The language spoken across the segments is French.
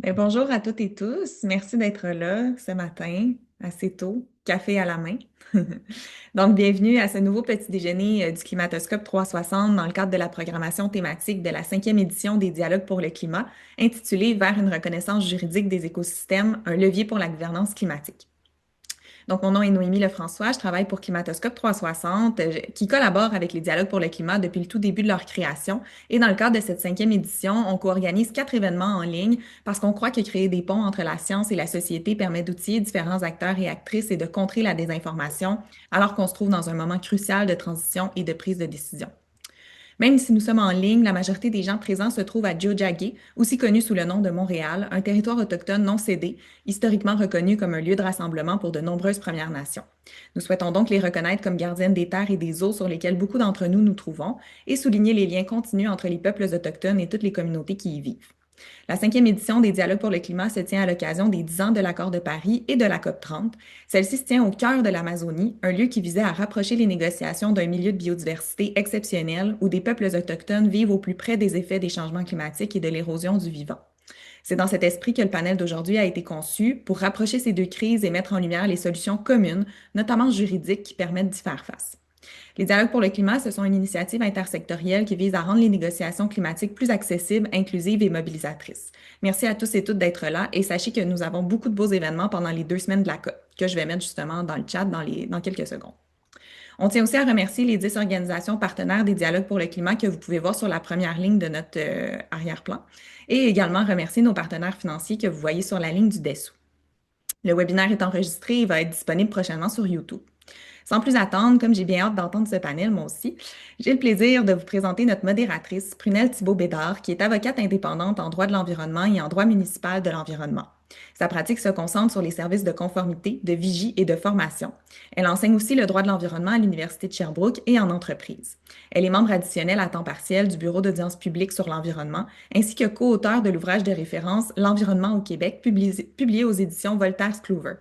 Ben, bonjour à toutes et tous. Merci d'être là ce matin, assez tôt, café à la main. Donc, bienvenue à ce nouveau petit déjeuner du Climatoscope 360 dans le cadre de la programmation thématique de la cinquième édition des Dialogues pour le climat, intitulée Vers une reconnaissance juridique des écosystèmes, un levier pour la gouvernance climatique. Donc, mon nom est Noémie Lefrançois, je travaille pour Climatoscope 360, qui collabore avec les Dialogues pour le climat depuis le tout début de leur création. Et dans le cadre de cette cinquième édition, on co-organise 4 événements en ligne parce qu'on croit que créer des ponts entre la science et la société permet d'outiller différents acteurs et actrices et de contrer la désinformation, alors qu'on se trouve dans un moment crucial de transition et de prise de décision. Même si nous sommes en ligne, la majorité des gens présents se trouvent à Tiohtià:ke, aussi connu sous le nom de Montréal, un territoire autochtone non cédé, historiquement reconnu comme un lieu de rassemblement pour de nombreuses Premières Nations. Nous souhaitons donc les reconnaître comme gardiennes des terres et des eaux sur lesquelles beaucoup d'entre nous nous trouvons et souligner les liens continus entre les peuples autochtones et toutes les communautés qui y vivent. La cinquième édition des Dialogues pour le climat se tient à l'occasion des 10 ans de l'accord de Paris et de la COP 30. Celle-ci se tient au cœur de l'Amazonie, un lieu qui visait à rapprocher les négociations d'un milieu de biodiversité exceptionnel où des peuples autochtones vivent au plus près des effets des changements climatiques et de l'érosion du vivant. C'est dans cet esprit que le panel d'aujourd'hui a été conçu pour rapprocher ces deux crises et mettre en lumière les solutions communes, notamment juridiques, qui permettent d'y faire face. Les dialogues pour le climat, ce sont une initiative intersectorielle qui vise à rendre les négociations climatiques plus accessibles, inclusives et mobilisatrices. Merci à tous et toutes d'être là et sachez que nous avons beaucoup de beaux événements pendant les 2 semaines de la COP, que je vais mettre justement dans le chat dans quelques secondes. On tient aussi à remercier les 10 organisations partenaires des dialogues pour le climat que vous pouvez voir sur la première ligne de notre arrière-plan et également remercier nos partenaires financiers que vous voyez sur la ligne du dessous. Le webinaire est enregistré et va être disponible prochainement sur YouTube. Sans plus attendre, comme j'ai bien hâte d'entendre ce panel, moi aussi, j'ai le plaisir de vous présenter notre modératrice, Prunelle Thibault-Bédard, qui est avocate indépendante en droit de l'environnement et en droit municipal de l'environnement. Sa pratique se concentre sur les services de conformité, de vigie et de formation. Elle enseigne aussi le droit de l'environnement à l'Université de Sherbrooke et en entreprise. Elle est membre additionnelle à temps partiel du Bureau d'audience publique sur l'environnement, ainsi que co-auteur de l'ouvrage de référence L'environnement au Québec, publié aux éditions Voltaire-Scluver.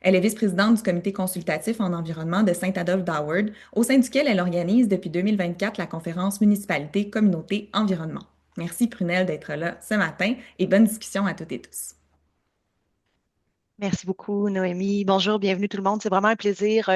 Elle est vice-présidente du comité consultatif en environnement de Saint-Adolphe d'Howard, au sein duquel elle organise depuis 2024 la conférence Municipalité, Communauté, Environnement. Merci Prunelle d'être là ce matin et bonne discussion à toutes et tous. Merci beaucoup, Noémie. Bonjour, bienvenue tout le monde. C'est vraiment un plaisir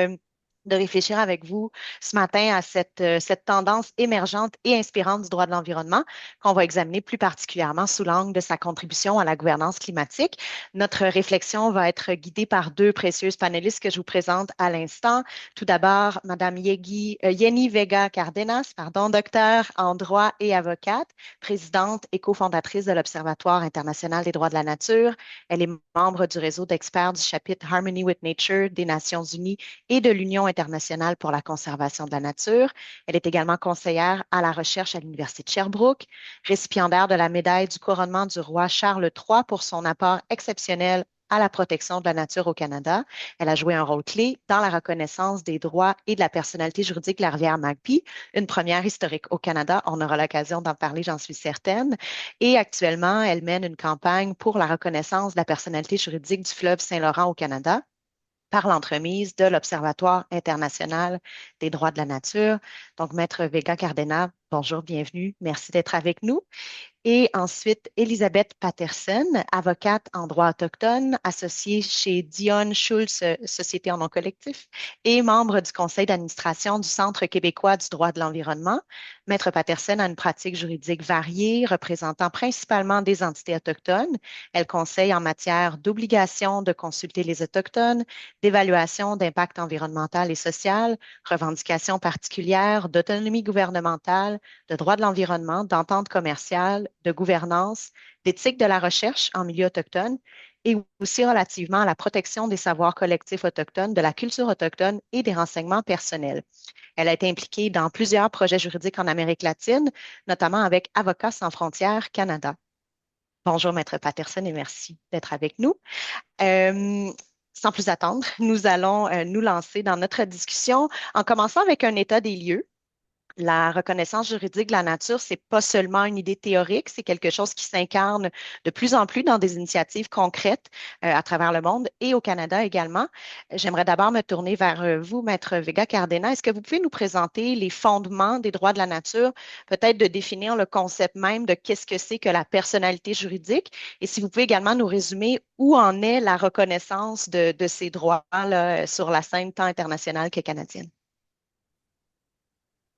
de réfléchir avec vous ce matin à cette tendance émergente et inspirante du droit de l'environnement qu'on va examiner plus particulièrement sous l'angle de sa contribution à la gouvernance climatique. Notre réflexion va être guidée par deux précieuses panélistes que je vous présente à l'instant. Tout d'abord, Madame Yenny Vega Cardenas, docteure en droit et avocate, présidente et cofondatrice de l'Observatoire international des droits de la nature. Elle est membre du réseau d'experts du chapitre Harmony with Nature des Nations unies et de l'Union internationale pour la conservation de la nature. Elle est également conseillère à la recherche à l'Université de Sherbrooke, récipiendaire de la médaille du couronnement du roi Charles III pour son apport exceptionnel à la protection de la nature au Canada. Elle a joué un rôle clé dans la reconnaissance des droits et de la personnalité juridique de la rivière Magpie, une première historique au Canada. On aura l'occasion d'en parler, j'en suis certaine. Et actuellement, elle mène une campagne pour la reconnaissance de la personnalité juridique du fleuve Saint-Laurent au Canada par l'entremise de l'Observatoire international des droits de la nature. Donc, Maître Vega Cardena, bonjour, bienvenue. Merci d'être avec nous. Et ensuite, Elisabeth Patterson, avocate en droit autochtone, associée chez Dion Schultz, Société en nom collectif, et membre du conseil d'administration du Centre québécois du droit de l'environnement. Maître Patterson a une pratique juridique variée, représentant principalement des entités autochtones. Elle conseille en matière d'obligation de consulter les Autochtones, d'évaluation d'impact environnemental et social, revendications particulières, d'autonomie gouvernementale, de droit de l'environnement, d'entente commerciale, de gouvernance, d'éthique de la recherche en milieu autochtone et aussi relativement à la protection des savoirs collectifs autochtones, de la culture autochtone et des renseignements personnels. Elle a été impliquée dans plusieurs projets juridiques en Amérique latine, notamment avec Avocats sans frontières Canada. Bonjour, Maître Patterson, et merci d'être avec nous. Euh, Sans plus attendre, nous allons nous lancer dans notre discussion en commençant avec un état des lieux. La reconnaissance juridique de la nature, c'est pas seulement une idée théorique, c'est quelque chose qui s'incarne de plus en plus dans des initiatives concrètes à travers le monde et au Canada également. J'aimerais d'abord me tourner vers vous, Maître Vega Cardena. Est-ce que vous pouvez nous présenter les fondements des droits de la nature, peut-être de définir le concept même de qu'est-ce que c'est que la personnalité juridique, et si vous pouvez également nous résumer où en est la reconnaissance de ces droits-là sur la scène tant internationale que canadienne?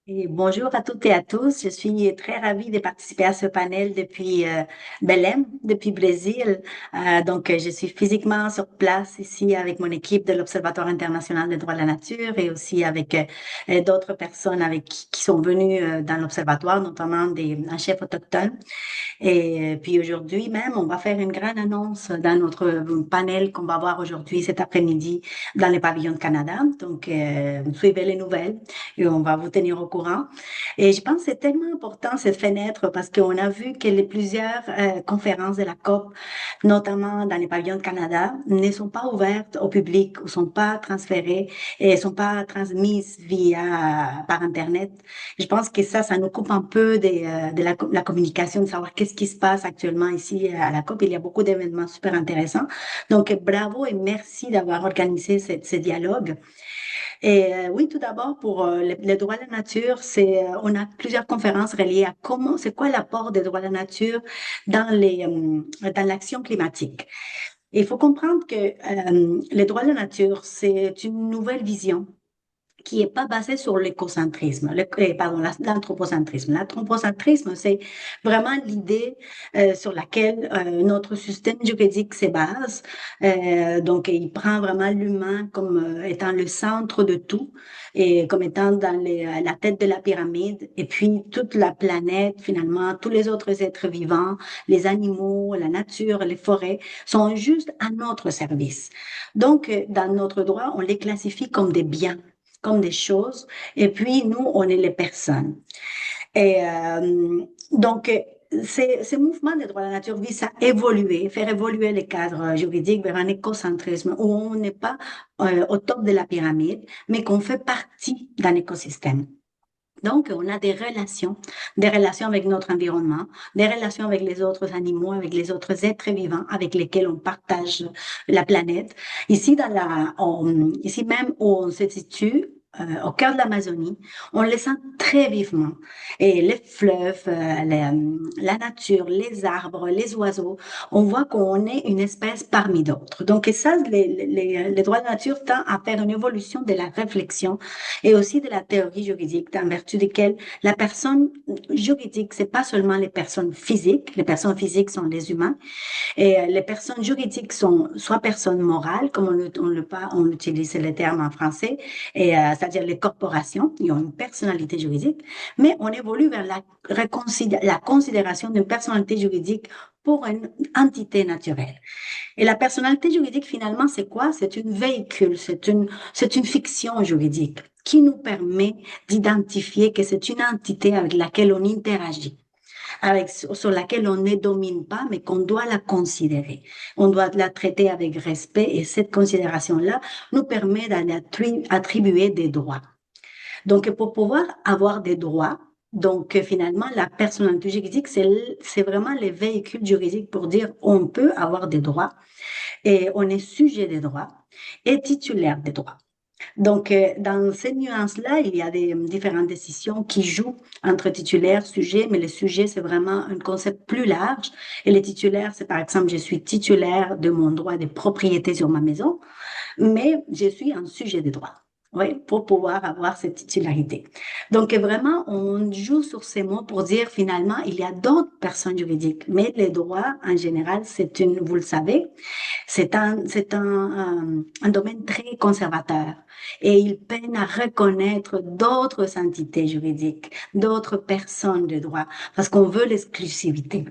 Et bonjour à toutes et à tous. Je suis très ravie de participer à ce panel depuis Belém, depuis Brésil. Je suis physiquement sur place ici avec mon équipe de l'Observatoire international des droits de la nature et aussi avec d'autres personnes avec qui sont venues dans l'observatoire, notamment un chef autochtone. Et puis aujourd'hui même, on va faire une grande annonce dans notre panel qu'on va voir aujourd'hui, cet après-midi, dans le pavillon de Canada. Suivez les nouvelles et on va vous tenir au courant. Et je pense que c'est tellement important cette fenêtre parce qu'on a vu que les plusieurs conférences de la COP, notamment dans les pavillons de Canada, ne sont pas ouvertes au public ou sont pas transférées et sont pas transmises par Internet. Je pense que ça nous coupe un peu de la communication, de savoir qu'est-ce qui se passe actuellement ici à la COP. Il y a beaucoup d'événements super intéressants. Donc, bravo et merci d'avoir organisé ce dialogue. Et oui, tout d'abord, pour les droits de la nature, on a plusieurs conférences reliées à c'est quoi l'apport des droits de la nature dans l'action climatique. Et il faut comprendre que les droits de la nature, c'est une nouvelle vision qui est pas basé sur l'écocentrisme, l'anthropocentrisme. L'anthropocentrisme, c'est vraiment l'idée sur laquelle notre système juridique se base. Il prend vraiment l'humain comme étant le centre de tout et comme étant la tête de la pyramide. Et puis toute la planète, finalement, tous les autres êtres vivants, les animaux, la nature, les forêts, sont juste à notre service. Donc, dans notre droit, on les classifie comme des biens comme des choses, et puis nous, on est les personnes. Et ces mouvements des droits de la nature visent à évoluer, faire évoluer les cadres juridiques vers un écocentrisme où on n'est pas au top de la pyramide, mais qu'on fait partie d'un écosystème. Donc, on a des relations avec notre environnement, des relations avec les autres animaux, avec les autres êtres vivants avec lesquels on partage la planète. Ici même où on se situe, au cœur de l'Amazonie, on le sent très vivement. Et les fleuves, la nature, les arbres, les oiseaux, on voit qu'on est une espèce parmi d'autres. Donc, et ça, les droits de la nature tendent à faire une évolution de la réflexion et aussi de la théorie juridique, en vertu desquelles la personne juridique, c'est pas seulement les personnes physiques sont les humains, et les personnes juridiques sont soit personnes morales, comme on utilise le terme en français, c'est-à-dire les corporations, qui ont une personnalité juridique, mais on évolue vers la considération d'une personnalité juridique pour une entité naturelle. Et la personnalité juridique, finalement, c'est quoi? C'est une véhicule, c'est une fiction juridique qui nous permet d'identifier que c'est une entité avec laquelle on interagit, sur laquelle on ne domine pas, mais qu'on doit la considérer. On doit la traiter avec respect et cette considération-là nous permet d'attribuer des droits. Donc, pour pouvoir avoir des droits, finalement, la personnalité juridique, c'est vraiment les véhicules juridiques pour dire on peut avoir des droits et on est sujet des droits et titulaire des droits. Donc, dans ces nuances-là, il y a des différentes décisions qui jouent entre titulaire, sujet, mais le sujet, c'est vraiment un concept plus large. Et les titulaires, c'est par exemple, je suis titulaire de mon droit de propriété sur ma maison, mais je suis un sujet de droit. Oui, pour pouvoir avoir cette titularité. Donc, vraiment, on joue sur ces mots pour dire finalement, il y a d'autres personnes juridiques, mais les droits, en général, vous le savez, un domaine très conservateur et il peine à reconnaître d'autres entités juridiques, d'autres personnes de droit, parce qu'on veut l'exclusivité,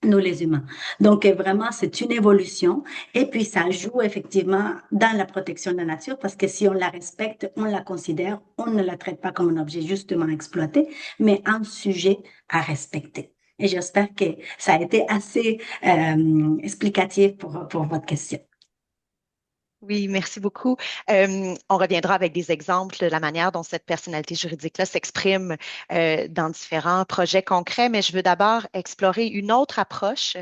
nous les humains. Donc, vraiment, c'est une évolution et puis ça joue effectivement dans la protection de la nature parce que si on la respecte, on la considère, on ne la traite pas comme un objet justement exploité, mais un sujet à respecter. Et j'espère que ça a été assez explicatif pour votre question. Oui, merci beaucoup. On reviendra avec des exemples de la manière dont cette personnalité juridique-là s'exprime dans différents projets concrets, mais je veux d'abord explorer une autre approche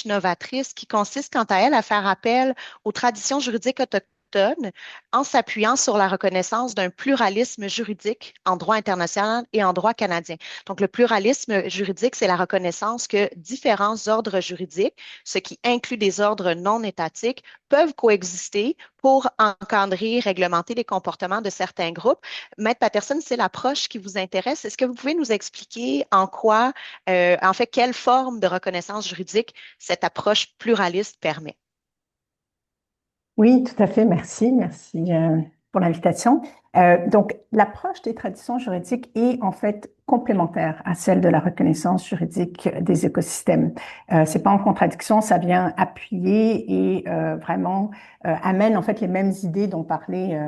novatrice qui consiste quant à elle à faire appel aux traditions juridiques autochtones en s'appuyant sur la reconnaissance d'un pluralisme juridique en droit international et en droit canadien. Donc, le pluralisme juridique, c'est la reconnaissance que différents ordres juridiques, ce qui inclut des ordres non étatiques, peuvent coexister pour encadrer, réglementer les comportements de certains groupes. Maître Patterson, c'est l'approche qui vous intéresse. Est-ce que vous pouvez nous expliquer en quoi, en fait, quelle forme de reconnaissance juridique cette approche pluraliste permet? Oui, tout à fait. Merci. Merci pour l'invitation. Donc, l'approche des traditions juridiques est en fait complémentaire à celle de la reconnaissance juridique des écosystèmes. C'est pas en contradiction, ça vient appuyer et vraiment amène en fait les mêmes idées dont parlait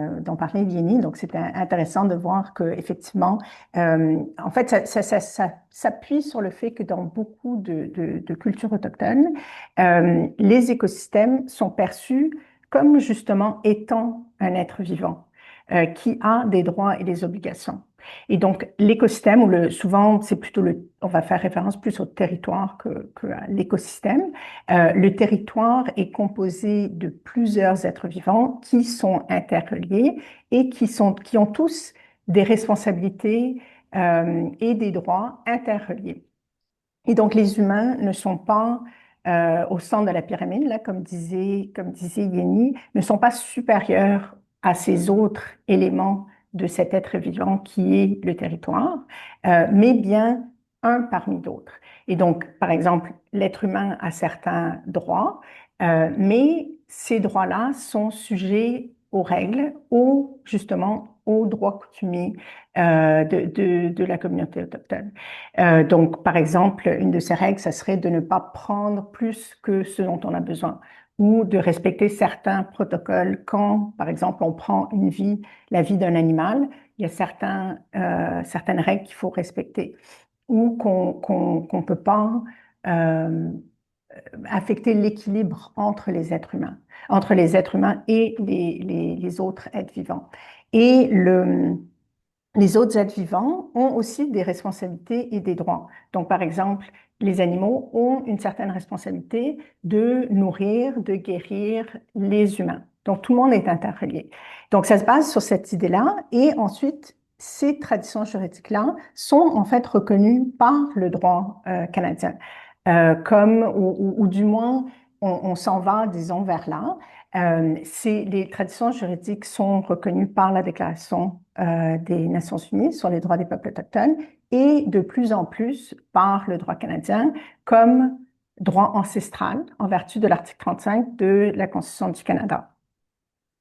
Lieni. Donc, c'est intéressant de voir que effectivement, en fait, ça s'appuie sur le fait que dans beaucoup de cultures autochtones, les écosystèmes sont perçus comme justement étant un être vivant qui a des droits et des obligations. Et donc, l'écosystème, souvent, c'est plutôt on va faire référence plus au territoire que à l'écosystème. Le territoire est composé de plusieurs êtres vivants qui sont interreliés et qui ont tous des responsabilités et des droits interreliés. Et donc, les humains ne sont pas au centre de la pyramide, là, comme disait Yeni, ne sont pas supérieurs à ces autres éléments de cet être vivant qui est le territoire, mais bien un parmi d'autres. Et donc, par exemple, l'être humain a certains droits, mais ces droits-là sont sujets aux règles, justement, aux droits coutumiers de la communauté autochtone. Donc, par exemple, une de ces règles, ça serait de ne pas prendre plus que ce dont on a besoin ou de respecter certains protocoles quand, par exemple, on prend la vie d'un animal, il y a certaines règles qu'il faut respecter ou qu'on peut pas euh, affecter l'équilibre entre les êtres humains et les autres êtres vivants. Et les autres êtres vivants ont aussi des responsabilités et des droits. Donc, par exemple, les animaux ont une certaine responsabilité de nourrir, de guérir les humains. Donc, tout le monde est interrelié. Donc, ça se base sur cette idée-là. Et ensuite, ces traditions juridiques-là sont en fait reconnues par le droit canadien. Ou du moins, on s'en va, disons, vers là. Les traditions juridiques sont reconnues par la Déclaration des Nations Unies sur les droits des peuples autochtones et de plus en plus par le droit canadien comme droit ancestral en vertu de l'article 35 de la Constitution du Canada.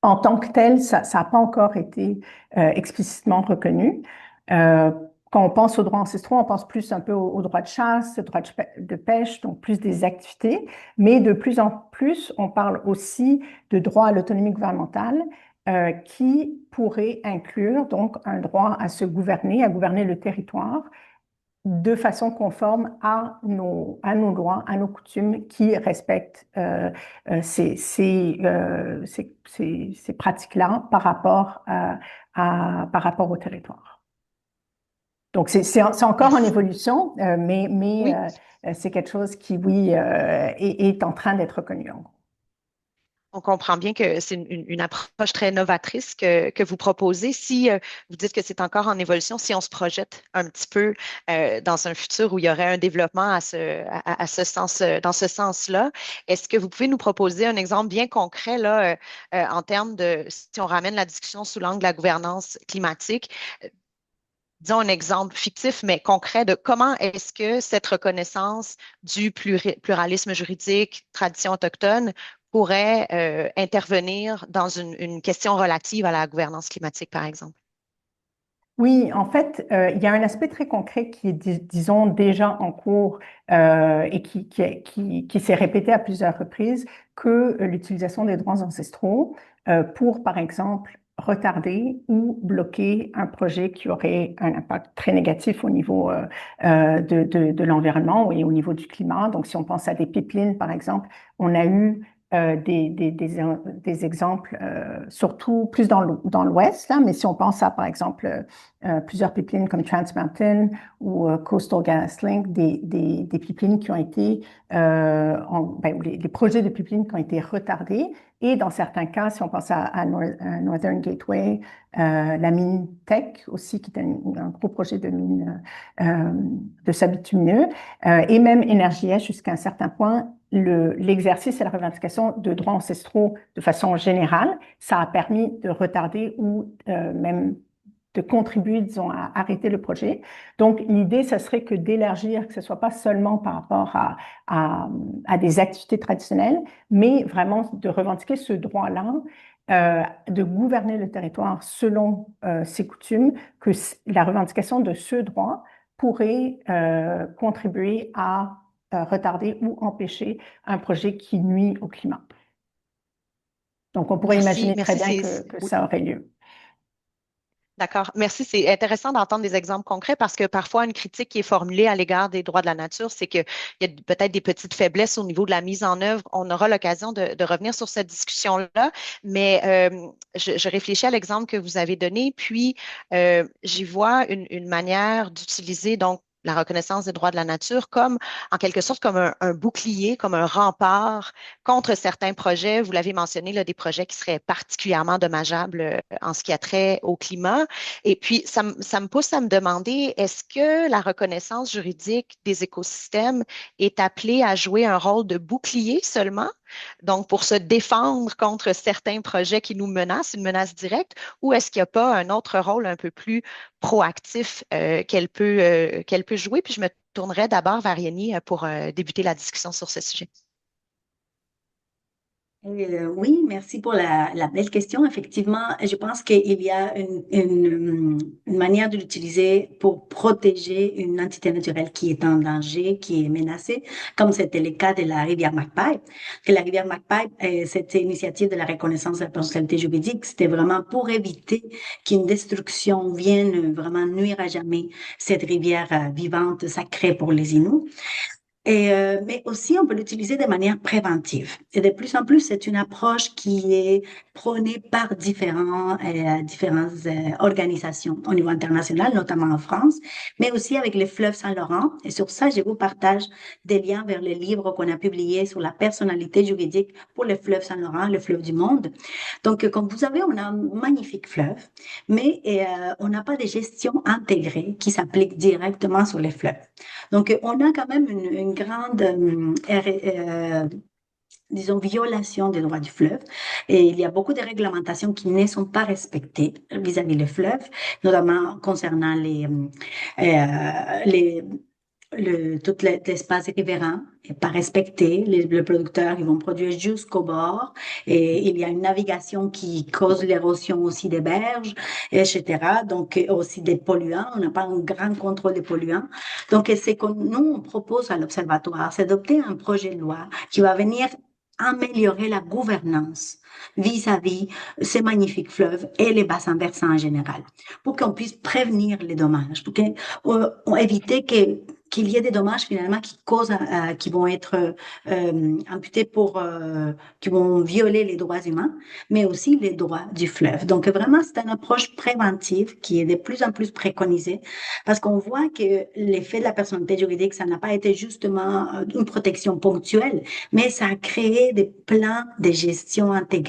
En tant que tel, ça n'a pas encore été explicitement reconnu. Quand on pense aux droits ancestraux, on pense plus un peu aux droits de chasse, aux droits de pêche, donc plus des activités. Mais de plus en plus, on parle aussi de droit à l'autonomie gouvernementale qui pourrait inclure donc un droit à à gouverner le territoire de façon conforme à nos lois, à nos coutumes qui respectent ces pratiques-là par rapport au territoire. Donc, c'est encore en Merci. évolution, mais Oui. c'est quelque chose qui, oui, est en train d'être reconnu. En gros. On comprend bien que c'est une approche très novatrice que vous proposez. Si vous dites que c'est encore en évolution, si on se projette un petit peu dans un futur où il y aurait un développement à ce sens, dans ce sens-là, est-ce que vous pouvez nous proposer un exemple bien concret là, en termes si on ramène la discussion sous l'angle de la gouvernance climatique, disons un exemple fictif, mais concret de comment est-ce que cette reconnaissance du pluralisme juridique, tradition autochtone, pourrait intervenir dans une question relative à la gouvernance climatique, par exemple? Oui, en fait, il y a un aspect très concret qui est, disons, déjà en cours et qui s'est répété à plusieurs reprises, que l'utilisation des droits ancestraux pour, par exemple, retarder ou bloquer un projet qui aurait un impact très négatif au niveau de l'environnement et au niveau du climat. Donc, si on pense à des pipelines, par exemple, on a eu des exemples, surtout plus dans l'Ouest, là, mais si on pense à, par exemple, plusieurs pipelines comme Trans Mountain ou Coastal GasLink, des pipelines qui ont été, ou les projets de pipelines qui ont été retardés. Et dans certains cas, si on pense à Northern Gateway, la mine Teck aussi, qui est un gros projet de mine de sable bitumineux, et même Énergie jusqu'à un certain point, l'exercice et la revendication de droits ancestraux de façon générale, ça a permis de retarder ou même de contribuer, disons, à arrêter le projet. Donc, l'idée, ce serait que d'élargir, que ce ne soit pas seulement par rapport à des activités traditionnelles, mais vraiment de revendiquer ce droit-là, de gouverner le territoire selon ses coutumes, que la revendication de ce droit pourrait contribuer à retarder ou empêcher un projet qui nuit au climat. Donc, on pourrait Merci, imaginer très merci. bien que Oui. ça aurait lieu. D'accord. Merci. C'est intéressant d'entendre des exemples concrets parce que parfois, une critique qui est formulée à l'égard des droits de la nature, c'est qu'il y a peut-être des petites faiblesses au niveau de la mise en œuvre. On aura l'occasion de revenir sur cette discussion-là, mais je réfléchis à l'exemple que vous avez donné, puis j'y vois une manière d'utiliser donc la reconnaissance des droits de la nature comme, en quelque sorte, comme un bouclier, comme un rempart contre certains projets. Vous l'avez mentionné, là, des projets qui seraient particulièrement dommageables en ce qui a trait au climat. Et puis, ça me pousse à me demander, est-ce que la reconnaissance juridique des écosystèmes est appelée à jouer un rôle de bouclier seulement? Donc, pour se défendre contre certains projets qui nous menacent, une menace directe, ou est-ce qu'il n'y a pas un autre rôle un peu plus proactif qu'elle peut jouer? Puis je me tournerai d'abord vers Yanni pour débuter la discussion sur ce sujet. Oui, merci pour la belle question. Effectivement, je pense qu'il y a une manière de l'utiliser pour protéger une entité naturelle qui est en danger, qui est menacée, comme c'était le cas de la rivière McPipe. Que la rivière McPipe, cette initiative de la reconnaissance de la personnalité juridique, c'était vraiment pour éviter qu'une destruction vienne vraiment nuire à jamais cette rivière vivante, sacrée pour les Inuits. Mais aussi, on peut l'utiliser de manière préventive. Et de plus en plus, c'est une approche qui est prônée par différentes organisations au niveau international, notamment en France, mais aussi avec le fleuve Saint-Laurent. Et sur ça, je vous partage des liens vers le livre qu'on a publié sur la personnalité juridique pour le fleuve Saint-Laurent, le fleuve du monde. Donc, comme vous savez, on a un magnifique fleuve, mais on n'a pas de gestion intégrée qui s'applique directement sur les fleuves. Donc, on a quand même une grande, disons, violation des droits du fleuve. Et il y a beaucoup de réglementations qui ne sont pas respectées vis-à-vis des fleuves, notamment concernant tout l'espace riverain n'est pas respecté. Les producteurs, ils vont produire jusqu'au bord. Et il y a une navigation qui cause l'érosion aussi des berges, etc. Donc, aussi des polluants. On n'a pas un grand contrôle des polluants. Donc, c'est que nous, on propose à l'Observatoire, c'est d'adopter un projet de loi qui va venir améliorer la gouvernance vis-à-vis ces magnifiques fleuves et les bassins versants en général, pour qu'on puisse prévenir les dommages, pour éviter qu'il y ait des dommages finalement qui vont être imputés qui vont violer les droits humains, mais aussi les droits du fleuve. Donc vraiment, c'est une approche préventive qui est de plus en plus préconisée parce qu'on voit que l'effet de la personnalité juridique, ça n'a pas été justement une protection ponctuelle, mais ça a créé des plans de gestion intégrés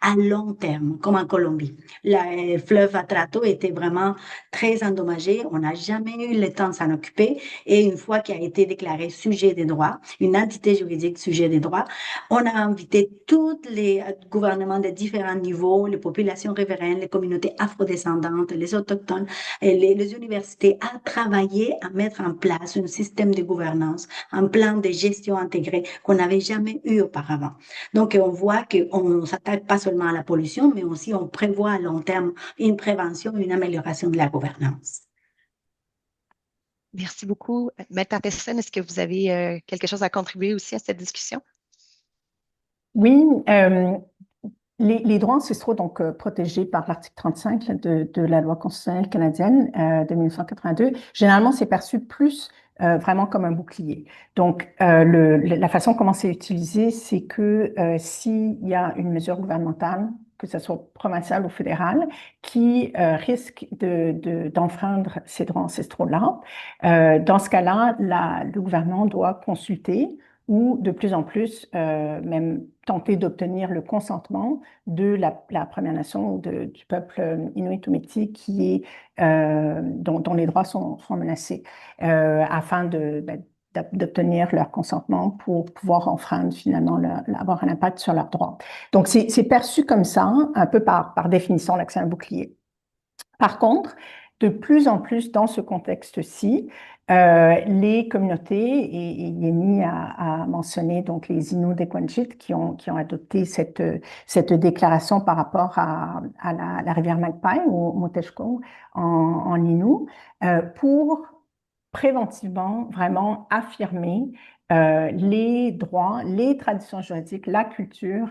à long terme, comme en Colombie. Le fleuve Atrato était vraiment très endommagé. On n'a jamais eu le temps de s'en occuper. Et une fois qu'il a été déclaré sujet des droits, une entité juridique sujet des droits, on a invité tous les gouvernements de différents niveaux, les populations riveraines, les communautés afrodescendantes, les autochtones, et les universités à travailler, à mettre en place un système de gouvernance, un plan de gestion intégré qu'on n'avait jamais eu auparavant. Donc, on voit qu'on ne s'attaque pas seulement à la pollution, mais aussi on prévoit à long terme une prévention, une amélioration de la gouvernance. Merci beaucoup. Maître Tessen, est-ce que vous avez quelque chose à contribuer aussi à cette discussion? Oui, les droits ancestraux, donc protégés par l'article 35 de la loi constitutionnelle canadienne de 1982, généralement, c'est perçu plus vraiment comme un bouclier. Donc, la façon comment c'est utilisé, c'est que s'il y a une mesure gouvernementale, que ce soit provinciale ou fédérale, qui risque d'enfreindre ces droits ancestraux-là, dans ce cas-là, le gouvernement doit consulter ou de plus en plus même tenter d'obtenir le consentement de la Première Nation ou du peuple Inuit ou Métis dont les droits sont menacés, afin d'obtenir leur consentement pour pouvoir enfreindre finalement, avoir un impact sur leurs droits. Donc, c'est perçu comme ça, un peu par définition, l'accès à un bouclier. Par contre, de plus en plus dans ce contexte-ci, les communautés, et il est mis à mentionner donc les Inuits des Gwenjit qui ont adopté cette déclaration par rapport à la rivière Magpie ou Moteshko en Innu, pour préventivement vraiment affirmer les droits, les traditions juridiques, la culture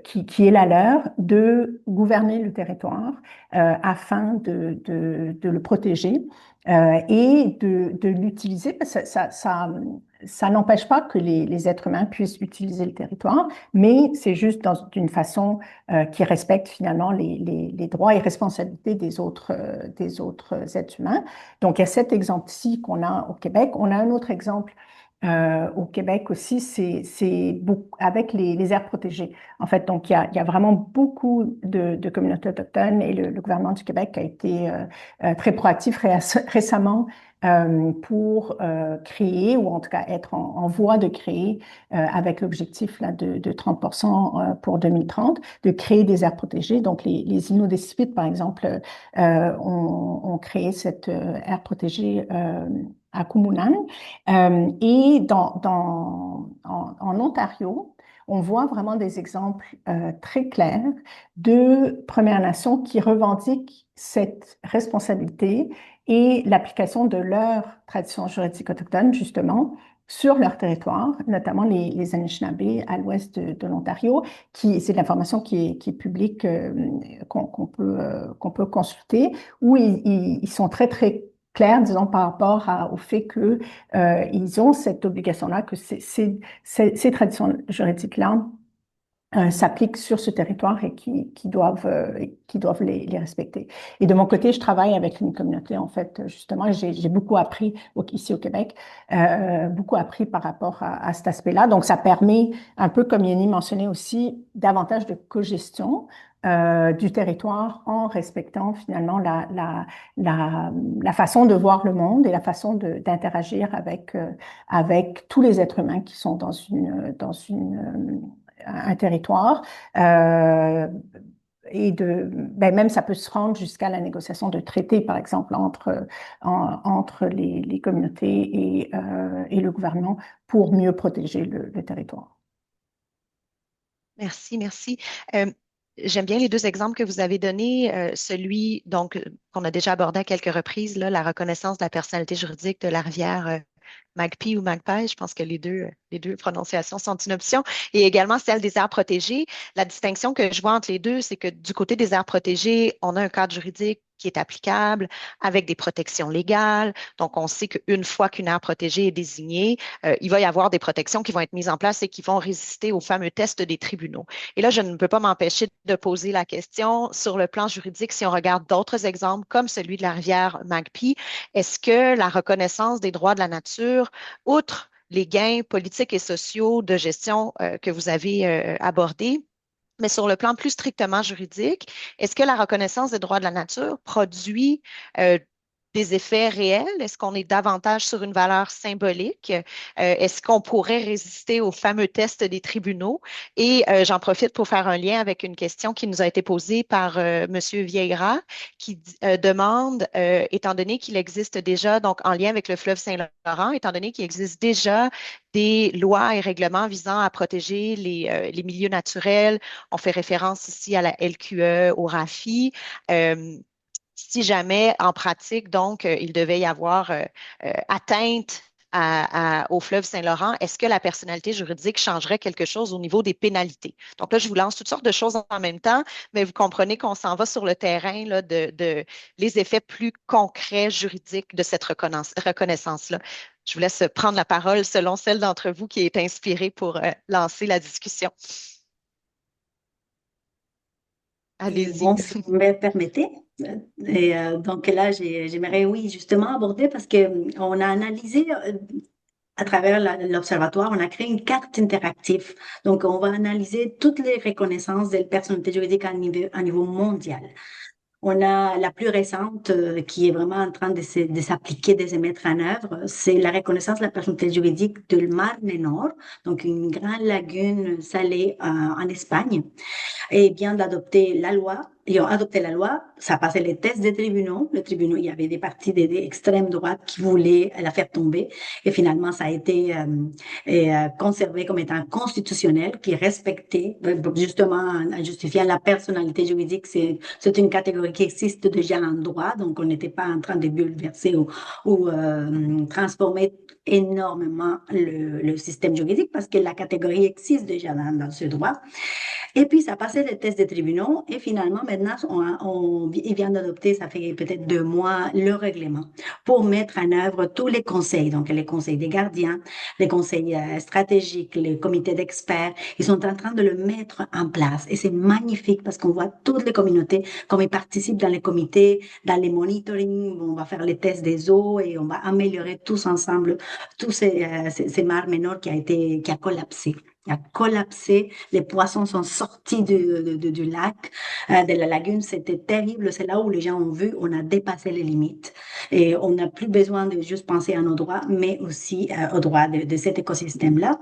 qui est la leur de gouverner le territoire afin de le protéger et de l'utiliser, parce que ça n'empêche pas que les êtres humains puissent utiliser le territoire, mais c'est juste d'une façon qui respecte finalement les droits et responsabilités des autres êtres humains. Donc, il y a cet exemple-ci qu'on a au Québec. On a un autre exemple au Québec aussi, c'est avec les aires protégées. En fait, donc, il y a vraiment beaucoup de communautés autochtones et le gouvernement du Québec a été très proactif récemment pour créer, ou en tout cas être en voie de créer, avec l'objectif là, de 30% pour 2030, de créer des aires protégées. Donc, les Inuits des Inuits, par exemple, ont créé cette aire protégée à Kumunan. Et en Ontario, on voit vraiment des exemples très clairs de Premières Nations qui revendiquent cette responsabilité et l'application de leurs traditions juridiques autochtones, justement, sur leur territoire, notamment les Anishinaabe à l'ouest de l'Ontario, c'est de l'information qui est publique, qu'on peut consulter, où ils sont très, très clairs, disons, par rapport au fait que ils ont cette obligation-là, que ces traditions juridiques-là s'appliquent sur ce territoire et qui doivent les respecter. Et de mon côté, je travaille avec une communauté, en fait, justement, et j'ai beaucoup appris ici au Québec, beaucoup appris par rapport à cet aspect-là. Donc, ça permet, un peu comme Yeni mentionnait aussi, davantage de cogestion du territoire en respectant finalement la façon de voir le monde et la façon d'interagir avec tous les êtres humains qui sont dans un territoire. Et même ça peut se rendre jusqu'à la négociation de traités, par exemple, entre les communautés et le gouvernement pour mieux protéger le territoire. Merci, merci. J'aime bien les deux exemples que vous avez donnés. Celui donc qu'on a déjà abordé à quelques reprises, là, la reconnaissance de la personnalité juridique de la rivière Magpie ou Magpie, je pense que les deux prononciations sont une option, et également celle des aires protégées. La distinction que je vois entre les deux, c'est que du côté des aires protégées, on a un cadre juridique qui est applicable avec des protections légales. Donc, on sait qu'une fois qu'une aire protégée est désignée, il va y avoir des protections qui vont être mises en place et qui vont résister aux fameux tests des tribunaux. Et là, je ne peux pas m'empêcher de poser la question sur le plan juridique, si on regarde d'autres exemples comme celui de la rivière Magpie, est-ce que la reconnaissance des droits de la nature, outre les gains politiques et sociaux de gestion que vous avez abordés, mais sur le plan plus strictement juridique, est-ce que la reconnaissance des droits de la nature produit des effets réels? Est-ce qu'on est davantage sur une valeur symbolique? Est-ce qu'on pourrait résister aux fameux tests des tribunaux? Et j'en profite pour faire un lien avec une question qui nous a été posée par M. Vieira, qui demande, étant donné qu'il existe déjà, donc en lien avec le fleuve Saint-Laurent, étant donné qu'il existe déjà des lois et règlements visant à protéger les milieux naturels, on fait référence ici à la LQE, au RAFI, si jamais, en pratique, donc, il devait y avoir atteinte au fleuve Saint-Laurent, est-ce que la personnalité juridique changerait quelque chose au niveau des pénalités? Donc là, je vous lance toutes sortes de choses en même temps, mais vous comprenez qu'on s'en va sur le terrain là, de les effets plus concrets juridiques de cette reconnaissance-là. Je vous laisse prendre la parole selon celle d'entre vous qui est inspirée pour lancer la discussion. Allez-y. Bon, si vous me permettez. Donc là, j'aimerais, oui, justement aborder parce que on a analysé à travers l'observatoire, on a créé une carte interactive. Donc, on va analyser toutes les reconnaissances des personnalités juridiques à niveau mondial. On a la plus récente qui est vraiment en train de s'appliquer, de se mettre en œuvre, c'est la reconnaissance de la personnalité juridique de Mar Menor, donc une grande lagune salée en Espagne, et vient d'adopter la loi. Ils ont adopté la loi, ça passait les tests des tribunaux. Le tribunal, il y avait des partis d'extrême droite qui voulaient la faire tomber. Et finalement, ça a été conservé comme étant constitutionnel, qui respectait, justement, en justifiant la personnalité juridique. C'est une catégorie qui existe déjà en droit, donc on n'était pas en train de bouleverser ou transformer énormément le système juridique parce que la catégorie existe déjà dans ce droit. Et puis, ça passait les tests des tribunaux et finalement, maintenant, il vient d'adopter, ça fait peut-être 2 mois, le règlement pour mettre en œuvre tous les conseils, donc les conseils des gardiens, les conseils stratégiques, les comités d'experts. Ils sont en train de le mettre en place et c'est magnifique parce qu'on voit toutes les communautés, comme ils participent dans les comités, dans les monitoring, on va faire les tests des eaux et on va améliorer tous ensemble tous ces mares menores qui a collapsé. Il a collapsé, les poissons sont sortis du lac, de la lagune, c'était terrible, c'est là où les gens ont vu, on a dépassé les limites et on n'a plus besoin de juste penser à nos droits, mais aussi aux droits de cet écosystème-là.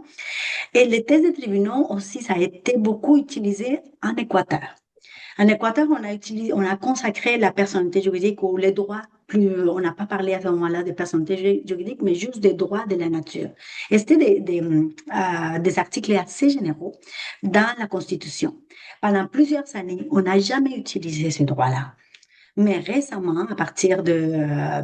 Et les tests de tribunaux aussi, ça a été beaucoup utilisé en Équateur. En Équateur, on a consacré la personnalité juridique ou les droits on n'a pas parlé à ce moment-là de personnalité juridique, mais juste des droits de la nature. Et c'était des articles assez généraux dans la Constitution. Pendant plusieurs années, on n'a jamais utilisé ce droit-là. Mais récemment, à partir de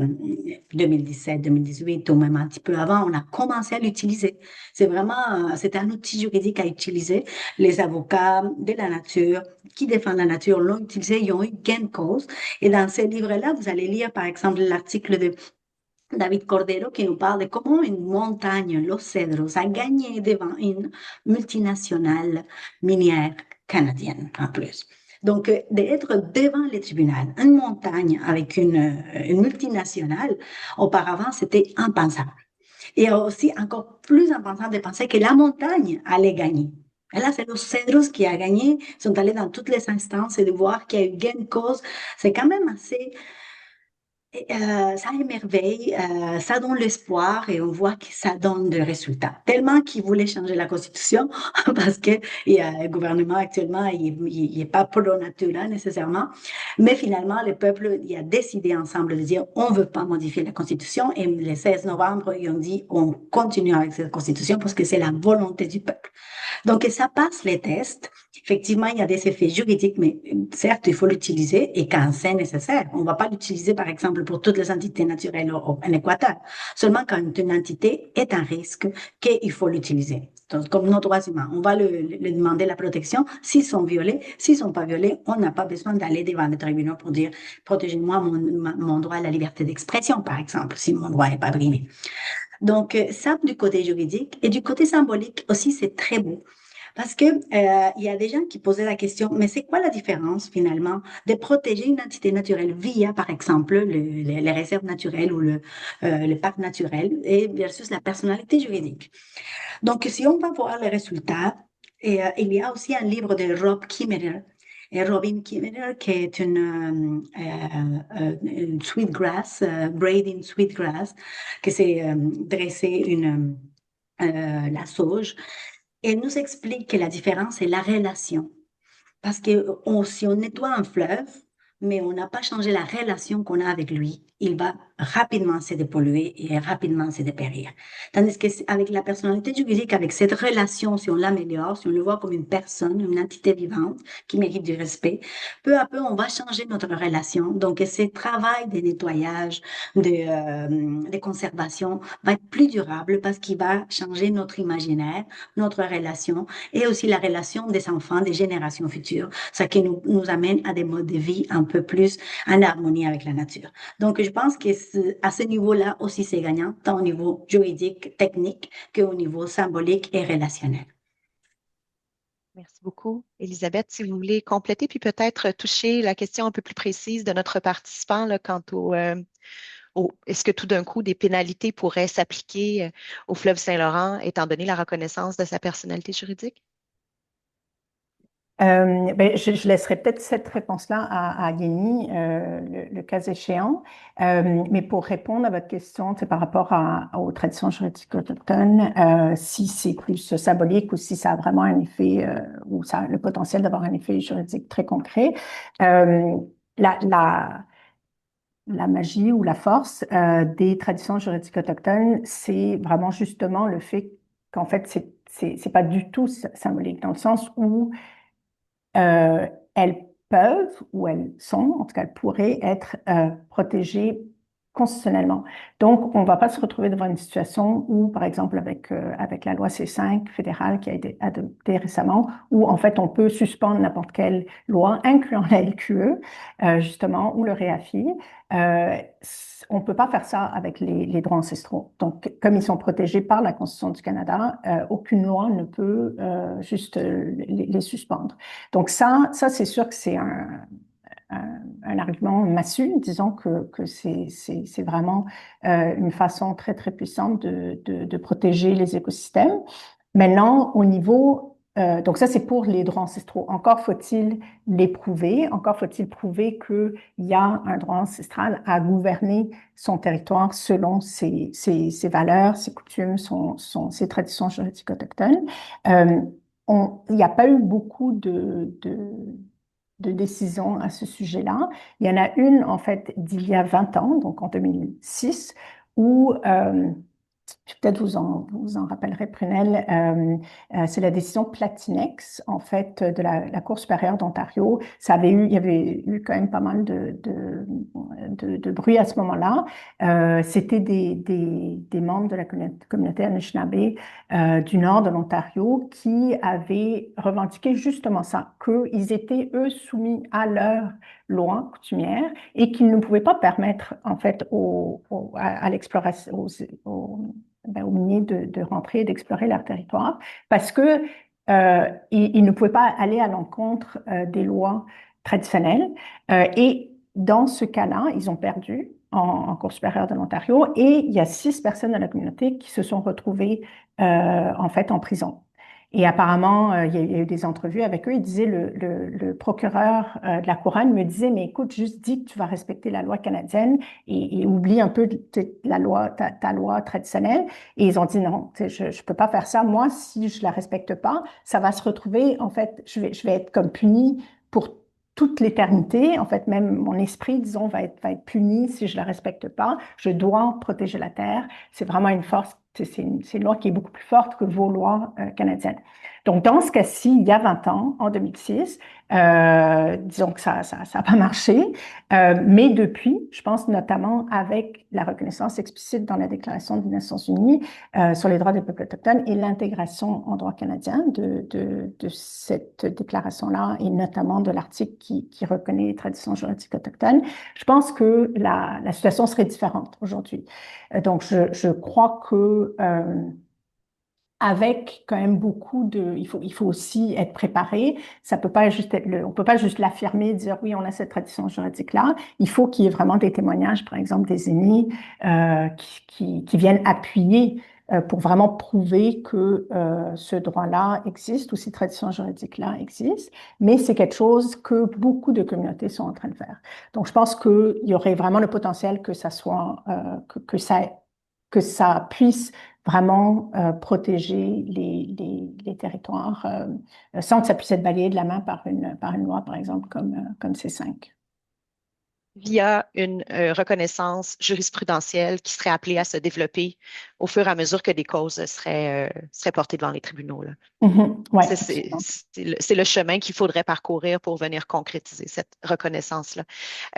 2017, 2018 ou même un petit peu avant, on a commencé à l'utiliser. C'est un outil juridique à utiliser. Les avocats de la nature qui défendent la nature l'ont utilisé, ils ont eu gain de cause. Et dans ce livre-là, vous allez lire par exemple l'article de David Cordero qui nous parle de comment une montagne, Los Cedros, a gagné devant une multinationale minière canadienne en plus. Donc, d'être devant les tribunaux, une montagne avec une multinationale, auparavant, c'était impensable. Et aussi, encore plus impensable de penser que la montagne allait gagner. Et là, c'est Los Cedros qui a gagné, ils sont allés dans toutes les instances et de voir qu'il y a eu gain de cause. C'est quand même assez ça émerveille, ça donne l'espoir et on voit que ça donne des résultats. Tellement qu'ils voulaient changer la Constitution parce que le gouvernement actuellement, il est pas pro-natura nécessairement, mais finalement, le peuple il a décidé ensemble de dire on veut pas modifier la Constitution et le 16 novembre, ils ont dit on continue avec cette Constitution parce que c'est la volonté du peuple. Donc, ça passe les tests. Effectivement, il y a des effets juridiques, mais certes, il faut l'utiliser et quand c'est nécessaire. On ne va pas l'utiliser, par exemple, pour toutes les entités naturelles en Équateur. Seulement quand une entité est un risque, qu'il faut l'utiliser. Donc, comme nos droits humains, on va le demander la protection. S'ils sont violés, s'ils sont pas violés, on n'a pas besoin d'aller devant les tribunaux pour dire protégez-moi mon droit à la liberté d'expression, par exemple, si mon droit n'est pas brimé. Donc, ça, du côté juridique et du côté symbolique aussi, c'est très beau. Parce que il y a des gens qui posaient la question, mais c'est quoi la différence finalement de protéger une entité naturelle via, par exemple, les réserves naturelles ou le parc naturel et versus la personnalité juridique. Donc, si on va voir les résultats, il y a aussi un livre de Rob Kimmerer, et Robin Kimmerer, qui est une sweetgrass, braiding sweetgrass, qui s'est dressé la sauge. Et elle nous explique que la différence est la relation. Parce que si on nettoie un fleuve, mais on n'a pas changé la relation qu'on a avec lui, il va rapidement se dépolluer et rapidement se dépérir. Tandis que avec la personnalité juridique, avec cette relation, si on l'améliore, si on le voit comme une personne, une entité vivante qui mérite du respect, peu à peu, on va changer notre relation. Donc, ce travail de nettoyage, de conservation va être plus durable parce qu'il va changer notre imaginaire, notre relation et aussi la relation des enfants, des générations futures, ce qui nous amène à des modes de vie un peu plus en harmonie avec la nature. Donc, je pense que à ce niveau-là aussi, c'est gagnant, tant au niveau juridique, technique, qu'au niveau symbolique et relationnel. Merci beaucoup, Elisabeth. Si vous voulez compléter, puis peut-être toucher la question un peu plus précise de notre participant là, quant est-ce que tout d'un coup des pénalités pourraient s'appliquer au fleuve Saint-Laurent, étant donné la reconnaissance de sa personnalité juridique? Je laisserai peut-être cette réponse-là à Yeni, le cas échéant. Mais pour répondre à votre question, c'est par rapport aux traditions juridiques autochtones, si c'est plus symbolique ou si ça a vraiment un effet, ou ça a le potentiel d'avoir un effet juridique très concret. La, la, la magie ou la force des traditions juridiques autochtones, c'est vraiment justement le fait qu'en fait, c'est pas du tout symbolique, dans le sens où elles peuvent, ou elles sont, en tout cas, elles pourraient être protégées constitutionnellement. Donc, on ne va pas se retrouver devant une situation où, par exemple, avec la loi C5 fédérale qui a été adoptée récemment, où, en fait, on peut suspendre n'importe quelle loi, incluant la LQE, justement, ou le REAFI. On ne peut pas faire ça avec les droits ancestraux. Donc, comme ils sont protégés par la Constitution du Canada, aucune loi ne peut juste les suspendre. Donc ça c'est sûr que c'est un argument massue, disons que c'est vraiment une façon très, très puissante de protéger les écosystèmes. Maintenant, au niveau, donc ça c'est pour les droits ancestraux. Encore faut-il les prouver, encore faut-il prouver qu'il y a un droit ancestral à gouverner son territoire selon ses valeurs, ses coutumes, ses traditions juridiques autochtones. Il n'y a pas eu beaucoup de décisions à ce sujet-là. Il y en a une, en fait, d'il y a 20 ans, donc en 2006, où peut-être vous en rappellerez, Prunelle, c'est la décision Platinex, en fait, de la Cour supérieure d'Ontario. Il y avait eu quand même pas mal de bruit à ce moment-là. C'était des membres de la communauté Anishinaabe du nord de l'Ontario qui avaient revendiqué justement ça, qu'ils étaient, eux, soumis à leurs lois coutumières et qu'ils ne pouvaient pas permettre, en fait, à l'exploration, aux miniers de rentrer et d'explorer leur territoire parce que ils ne pouvaient pas aller à l'encontre des lois traditionnelles. Et dans ce cas-là, ils ont perdu en Cour supérieure de l'Ontario et il y a 6 personnes de la communauté qui se sont retrouvées en fait en prison. Et apparemment, il y a eu des entrevues avec eux. Il disait, le procureur de la couronne me disait, mais écoute, juste dis que tu vas respecter la loi canadienne et oublie un peu la loi, ta loi traditionnelle. Et ils ont dit, non, je ne peux pas faire ça. Moi, si je la respecte pas, ça va se retrouver, en fait, je vais être comme puni pour toute l'éternité. En fait, même mon esprit, disons, va être puni si je la respecte pas. Je dois protéger la terre. C'est vraiment une force. C'est une loi qui est beaucoup plus forte que vos lois canadiennes. Donc, dans ce cas-ci, il y a 20 ans, en 2006, disons que ça a pas marché, mais depuis, je pense notamment avec la reconnaissance explicite dans la Déclaration des Nations Unies sur les droits des peuples autochtones et l'intégration en droit canadien de cette déclaration-là et notamment de l'article qui reconnaît les traditions juridiques autochtones, je pense que la situation serait différente aujourd'hui. Donc, je crois que avec quand même il faut aussi être préparé. Ça peut pas juste être on peut pas juste l'affirmer, dire oui, on a cette tradition juridique-là. Il faut qu'il y ait vraiment des témoignages, par exemple, des aînés qui viennent appuyer pour vraiment prouver que ce droit-là existe ou ces traditions juridiques-là existent. Mais c'est quelque chose que beaucoup de communautés sont en train de faire. Donc, je pense qu'il y aurait vraiment le potentiel que ça soit, que ça puisse vraiment protéger les territoires sans que ça puisse être balayé de la main par une loi, par exemple, comme C5. via une reconnaissance jurisprudentielle qui serait appelée à se développer au fur et à mesure que des causes seraient portées devant les tribunaux, là. Ouais, absolument. C'est le chemin qu'il faudrait parcourir pour venir concrétiser cette reconnaissance-là.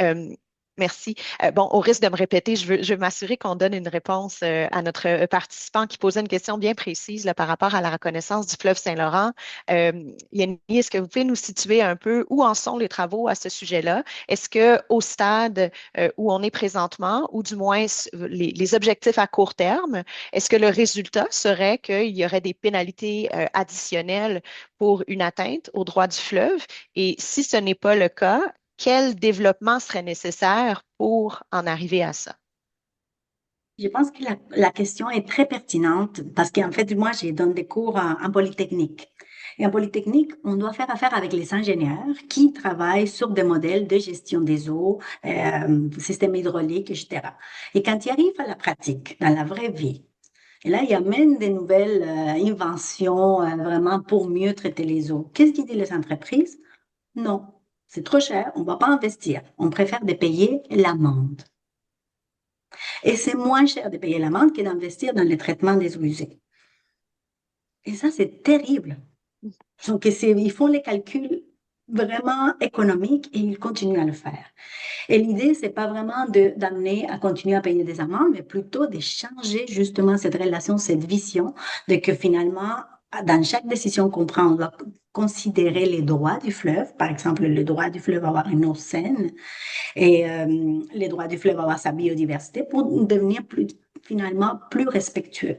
Euh, Merci. Bon, au risque de me répéter, je veux m'assurer qu'on donne une réponse à notre participant qui posait une question bien précise là, par rapport à la reconnaissance du fleuve Saint-Laurent. Yanni, est-ce que vous pouvez nous situer un peu où en sont les travaux à ce sujet-là? Est-ce qu'au stade où on est présentement, ou du moins les objectifs à court terme, est-ce que le résultat serait qu'il y aurait des pénalités additionnelles pour une atteinte au droit du fleuve? Et si ce n'est pas le cas, quel développement serait nécessaire pour en arriver à ça? Je pense que la question est très pertinente parce qu'en fait, moi, je donne des cours en Polytechnique. Et en Polytechnique, on doit faire affaire avec les ingénieurs qui travaillent sur des modèles de gestion des eaux, systèmes hydrauliques, etc. Et quand ils arrivent à la pratique, dans la vraie vie, et là, il y a même des nouvelles inventions vraiment pour mieux traiter les eaux. Qu'est-ce qu'ils disent les entreprises? Non, c'est trop cher, on ne va pas investir. On préfère de payer l'amende. Et c'est moins cher de payer l'amende que d'investir dans le traitement des eaux usées. Et ça, c'est terrible. Donc, ils font les calculs vraiment économiques et ils continuent à le faire. Et l'idée, c'est pas vraiment d'amener à continuer à payer des amendes, mais plutôt de changer justement cette relation, cette vision de que finalement, dans chaque décision qu'on prend, on doit considérer les droits du fleuve. Par exemple, le droit du fleuve à avoir une eau saine et les droits du fleuve à avoir sa biodiversité pour devenir finalement plus respectueux.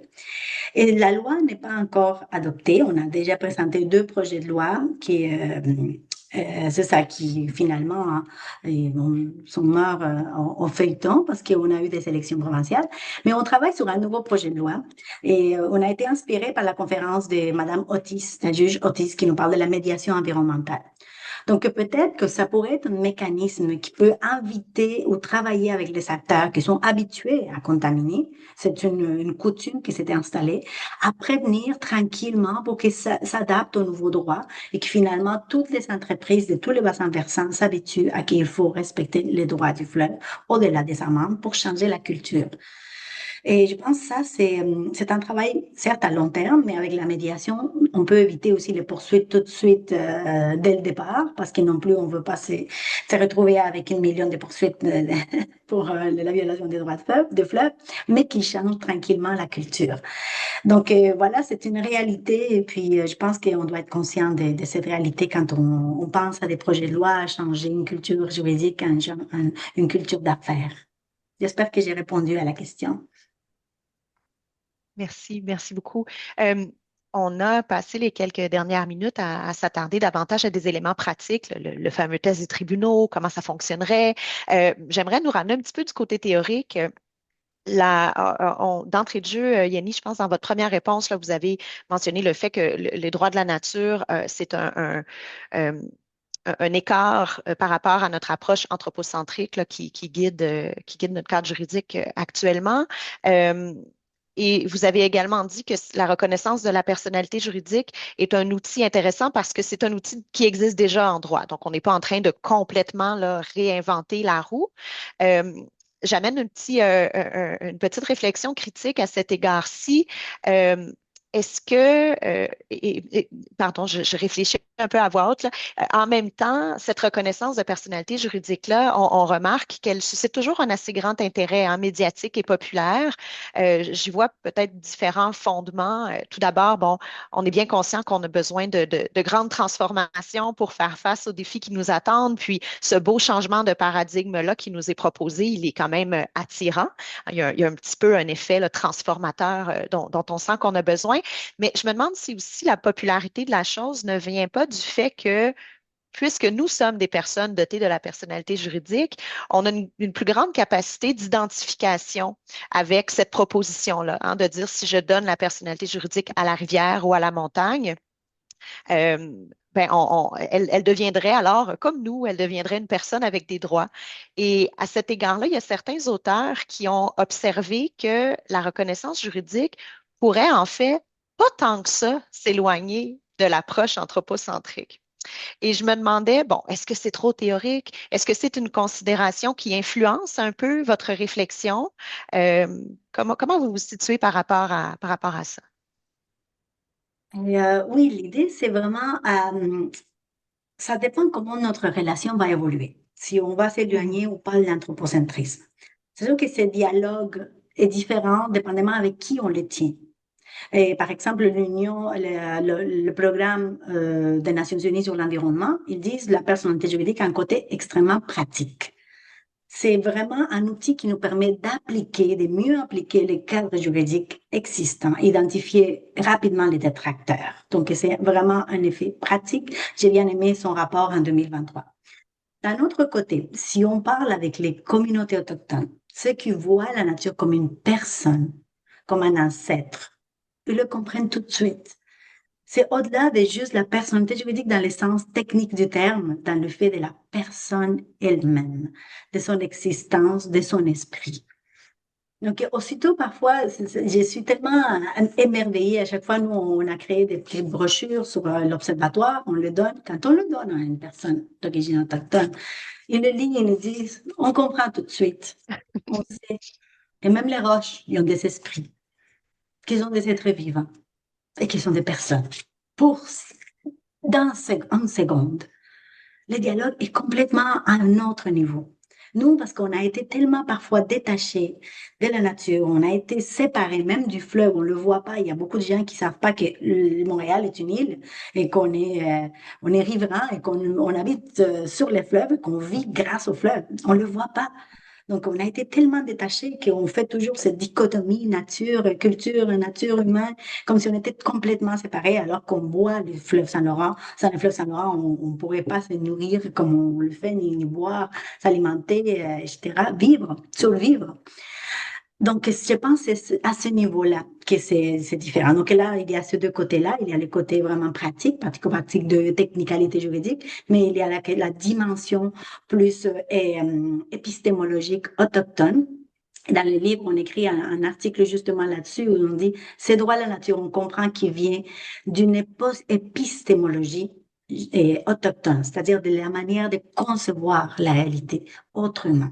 Et la loi n'est pas encore adoptée. On a déjà présenté 2 projets de loi c'est ça qui finalement sont morts au feuilleton parce qu'on a eu des élections provinciales. Mais on travaille sur un nouveau projet de loi et on a été inspiré par la conférence de Madame Otis, la juge Otis, qui nous parle de la médiation environnementale. Donc, peut-être que ça pourrait être un mécanisme qui peut inviter ou travailler avec les acteurs qui sont habitués à contaminer. C'est une coutume qui s'était installée, à prévenir tranquillement pour qu'ils s'adaptent aux nouveaux droits et que finalement toutes les entreprises de tous les bassins versants s'habituent à qu'il faut respecter les droits du fleuve au-delà des amendes pour changer la culture. Et je pense que ça, c'est un travail, certes à long terme, mais avec la médiation, on peut éviter aussi les poursuites tout de suite dès le départ, parce que non plus, on ne veut pas se retrouver avec 1 million de poursuites pour la violation des droits de fleuve, mais qui changent tranquillement la culture. Donc voilà, c'est une réalité, et puis je pense qu'on doit être conscient de cette réalité quand on pense à des projets de loi, à changer une culture juridique, une culture d'affaires. J'espère que j'ai répondu à la question. Merci, merci beaucoup. Euh, on a passé les quelques dernières minutes à s'attarder davantage à des éléments pratiques, le fameux test des tribunaux, comment ça fonctionnerait. J'aimerais nous ramener un petit peu du côté théorique. D'entrée de jeu, Yanni, je pense dans votre première réponse, là, vous avez mentionné le fait que les droits de la nature, c'est euh, un écart par rapport à notre approche anthropocentrique là, qui guide notre cadre juridique actuellement. Euh, et vous avez également dit que la reconnaissance de la personnalité juridique est un outil intéressant parce que c'est un outil qui existe déjà en droit. Donc, on n'est pas en train de complètement là, réinventer la roue. Euh, J'amène une petite réflexion critique à cet égard-ci. Euh, Est-ce que, pardon, je réfléchis un peu à voix haute, là. En même temps, cette reconnaissance de personnalité juridique-là, on remarque qu'elle suscite toujours un assez grand intérêt médiatique et populaire. J'y vois peut-être différents fondements. Tout d'abord, bon, on est bien conscient qu'on a besoin de grandes transformations pour faire face aux défis qui nous attendent. Puis, ce beau changement de paradigme-là qui nous est proposé, il est quand même attirant. Il y a un petit peu un effet là, transformateur dont on sent qu'on a besoin. Mais je me demande si aussi la popularité de la chose ne vient pas du fait que, puisque nous sommes des personnes dotées de la personnalité juridique, on a une plus grande capacité d'identification avec cette proposition-là, hein, de dire si je donne la personnalité juridique à la rivière ou à la montagne, euh, elle deviendrait alors, comme nous, elle deviendrait une personne avec des droits. Et à cet égard-là, il y a certains auteurs qui ont observé que la reconnaissance juridique pourrait en fait pas tant que ça s'éloigner de l'approche anthropocentrique. Et je me demandais, bon, est-ce que c'est trop théorique? Est-ce que c'est une considération qui influence un peu votre réflexion? Euh, comment vous vous situez par rapport à ça? Et, oui, l'idée, c'est vraiment, ça dépend comment notre relation va évoluer. Si on va s'éloigner ou pas de l'anthropocentrisme. C'est sûr que ce dialogue est différent dépendamment avec qui on le tient. Et par exemple, le programme des Nations Unies sur l'environnement, ils disent la personnalité juridique a un côté extrêmement pratique. C'est vraiment un outil qui nous permet d'appliquer, de mieux appliquer les cadres juridiques existants, identifier rapidement les détracteurs. Donc, c'est vraiment un effet pratique. J'ai bien aimé son rapport en 2023. D'un autre côté, si on parle avec les communautés autochtones, ceux qui voient la nature comme une personne, comme un ancêtre, ils le comprennent tout de suite. C'est au-delà de juste la personnalité juridique dans le sens technique du terme, dans le fait de la personne elle-même, de son existence, de son esprit. Donc, aussitôt, parfois, je suis tellement émerveillée. À chaque fois, nous, on a créé des petites brochures sur l'observatoire. On le donne. Quand on le donne à une personne d'origine autochtone, ils le lisent, ils nous disent, on comprend tout de suite. On sait. Et même les roches, ils ont des esprits, qu'ils ont des êtres vivants et qu'ils sont des personnes. Pour en seconde, le dialogue est complètement à un autre niveau. Nous, parce qu'on a été tellement parfois détachés de la nature, on a été séparés même du fleuve, on le voit pas. Il y a beaucoup de gens qui savent pas que Montréal est une île et on est riverain et on habite sur les fleuves, qu'on vit grâce au fleuve. On le voit pas. Donc, on a été tellement détachés qu'on fait toujours cette dichotomie nature, culture, nature, humain, comme si on était complètement séparés, alors qu'on boit du fleuve Saint-Laurent. Sans le fleuve Saint-Laurent, on ne pourrait pas se nourrir comme on le fait, ni boire, s'alimenter, etc., vivre, survivre. Donc, je pense que c'est à ce niveau-là que c'est différent. Donc là, il y a ces deux côtés-là. Il y a le côté vraiment pratique, pratico-pratique de technicalité juridique, mais il y a la dimension plus épistémologique autochtone. Dans le livre, on écrit un article justement là-dessus où on dit ces droits de la nature, on comprend qu'il vient d'une épistémologie autochtone, c'est-à-dire de la manière de concevoir la réalité autrement.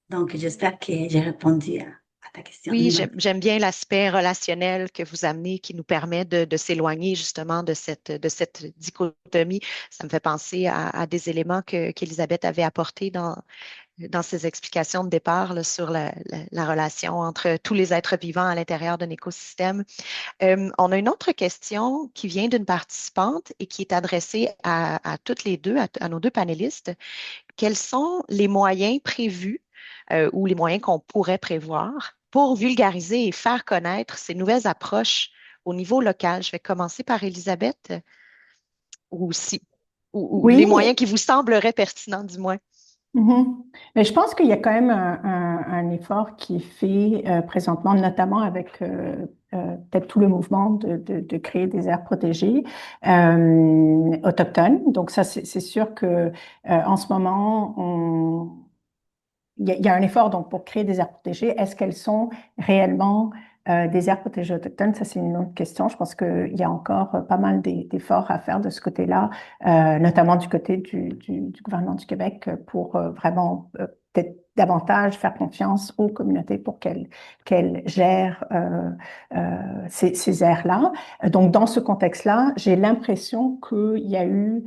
Donc, j'espère que j'ai répondu à ta question. Oui, j'aime bien l'aspect relationnel que vous amenez qui nous permet de s'éloigner justement de cette dichotomie. Ça me fait penser à des éléments qu'Elisabeth avait apportés dans ses explications de départ là, sur la relation entre tous les êtres vivants à l'intérieur d'un écosystème. On a une autre question qui vient d'une participante et qui est adressée à toutes les deux, à nos deux panélistes. Quels sont les moyens prévus ou les moyens qu'on pourrait prévoir pour vulgariser et faire connaître ces nouvelles approches au niveau local? Je vais commencer par Elisabeth, ou, si, ou les Oui, moyens qui vous sembleraient pertinents, du moins. mhm. Mais je pense qu'il y a quand même un effort qui est fait présentement, notamment avec peut-être tout le mouvement de créer des aires protégées autochtones. Donc ça, c'est sûr que en ce moment, il y a un effort donc pour créer des aires protégées. Est-ce qu'elles sont réellement des aires protégées autochtones? Ça, c'est une autre question. Je pense qu'il y a encore pas mal d'efforts à faire de ce côté-là, notamment du côté du gouvernement du Québec pour vraiment peut-être davantage faire confiance aux communautés pour qu'elles gèrent ces aires-là. Donc, dans ce contexte-là, j'ai l'impression qu'il y a eu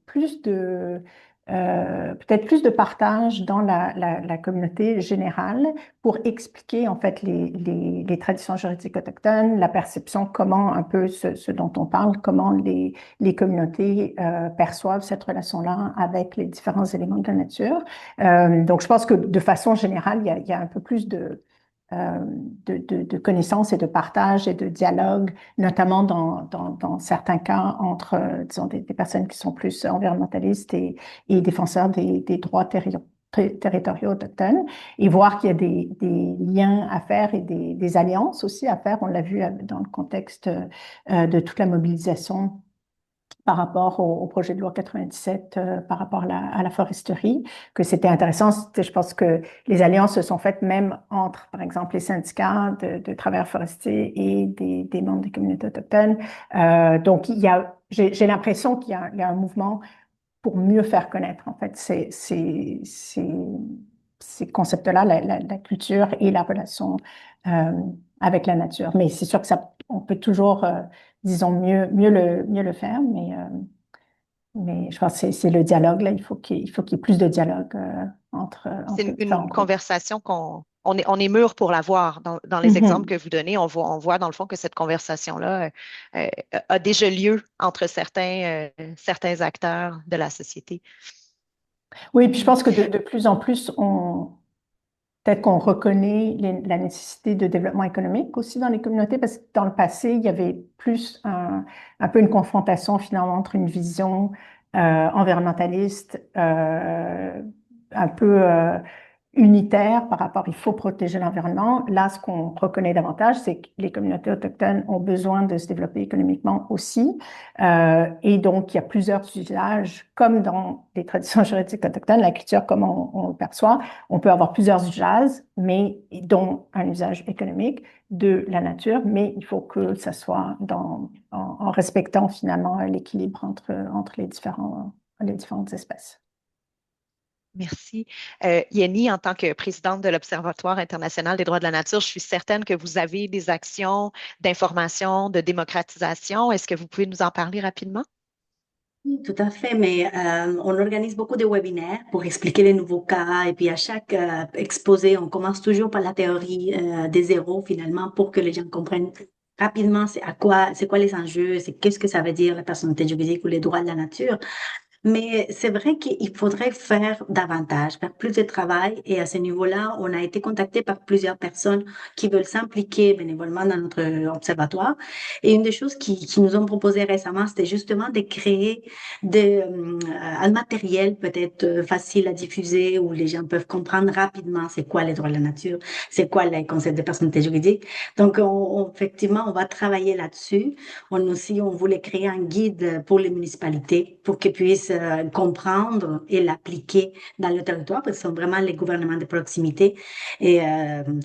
plus de peut-être plus de partage dans la communauté générale pour expliquer en fait les traditions juridiques autochtones, la perception, comment un peu ce dont on parle, comment les communautés perçoivent cette relation-là avec les différents éléments de la nature. Donc, je pense que de façon générale, il y a un peu plus de connaissances et de partage et de dialogue, notamment dans certains cas entre, disons, des personnes qui sont plus environnementalistes et défenseurs des droits territoriaux autochtones, et voir qu'il y a des liens à faire et des alliances aussi à faire. On l'a vu dans le contexte de toute la mobilisation par rapport au projet de loi 97, par rapport à la foresterie, que c'était intéressant. Je pense que les alliances se sont faites même entre, par exemple, les syndicats de travailleurs forestiers et des membres des communautés autochtones. Donc, j'ai l'impression qu'il y a un mouvement pour mieux faire connaître, en fait, ces concepts-là, la culture et la relation euh, avec la nature. Mais c'est sûr que on peut toujours, disons, mieux le faire, mais je pense que c'est le dialogue, là. Il faut qu'il y ait plus de dialogue C'est entre les une différents groupes. conversation on est mûr pour l'avoir. Dans les exemples que vous donnez, on voit dans le fond que cette conversation-là euh, a déjà lieu entre certains acteurs de la société. Oui, puis je pense que de plus en plus, peut-être qu'on reconnaît la nécessité de développement économique aussi dans les communautés, parce que dans le passé, il y avait plus un peu une confrontation finalement entre une vision environnementaliste un peu unitaire par rapport, il faut protéger l'environnement. Là, ce qu'on reconnaît davantage, c'est que les communautés autochtones ont besoin de se développer économiquement aussi. Et donc, il y a plusieurs usages, comme dans les traditions juridiques autochtones, la culture comme on le perçoit, on peut avoir plusieurs usages, mais dont un usage économique de la nature, mais il faut que ça soit en respectant finalement l'équilibre entre les différentes espèces. Merci. Yenny, en tant que présidente de l'Observatoire international des droits de la nature, je suis certaine que vous avez des actions d'information, de démocratisation. Est-ce que vous pouvez nous en parler rapidement? Oui, tout à fait, mais on organise beaucoup de webinaires pour expliquer les nouveaux cas et puis à chaque exposé, on commence toujours par la théorie des zéros finalement pour que les gens comprennent rapidement c'est quoi les enjeux, qu'est-ce que ça veut dire la personnalité juridique ou les droits de la nature. Mais c'est vrai qu'il faudrait faire davantage, faire plus de travail. Et à ce niveau-là, on a été contacté par plusieurs personnes qui veulent s'impliquer bénévolement dans notre observatoire. Et une des choses qui nous ont proposé récemment, c'était justement de créer un matériel peut-être facile à diffuser où les gens peuvent comprendre rapidement c'est quoi les droits de la nature, c'est quoi les concepts de personnalité juridique. Donc, effectivement, on va travailler là-dessus. On voulait créer un guide pour les municipalités pour qu'ils puissent comprendre et l'appliquer dans le territoire, parce que ce sont vraiment les gouvernements de proximité. Et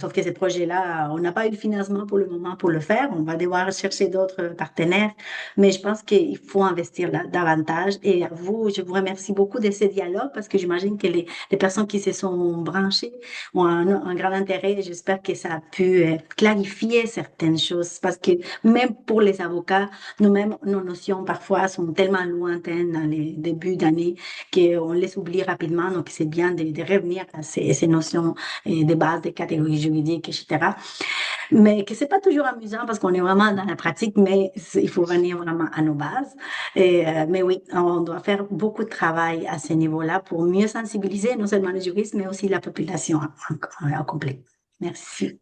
sauf que ces projets-là, on n'a pas eu le financement pour le moment pour le faire. On va devoir chercher d'autres partenaires, mais je pense qu'il faut investir davantage. Et à vous, je vous remercie beaucoup de ces dialogues parce que j'imagine que les personnes qui se sont branchées ont un grand intérêt. J'espère que ça a pu clarifier certaines choses parce que même pour les avocats, nous-mêmes, nos notions parfois sont tellement lointaines dans les débuts d'année qu'on les oublie rapidement. Donc, c'est bien de revenir à ces notions de base, des catégories juridiques, etc. Mais que c'est pas toujours amusant parce qu'on est vraiment dans la pratique, mais il faut revenir vraiment à nos bases. Mais oui, on doit faire beaucoup de travail à ce niveau-là pour mieux sensibiliser non seulement les juristes, mais aussi la population en complet. Merci.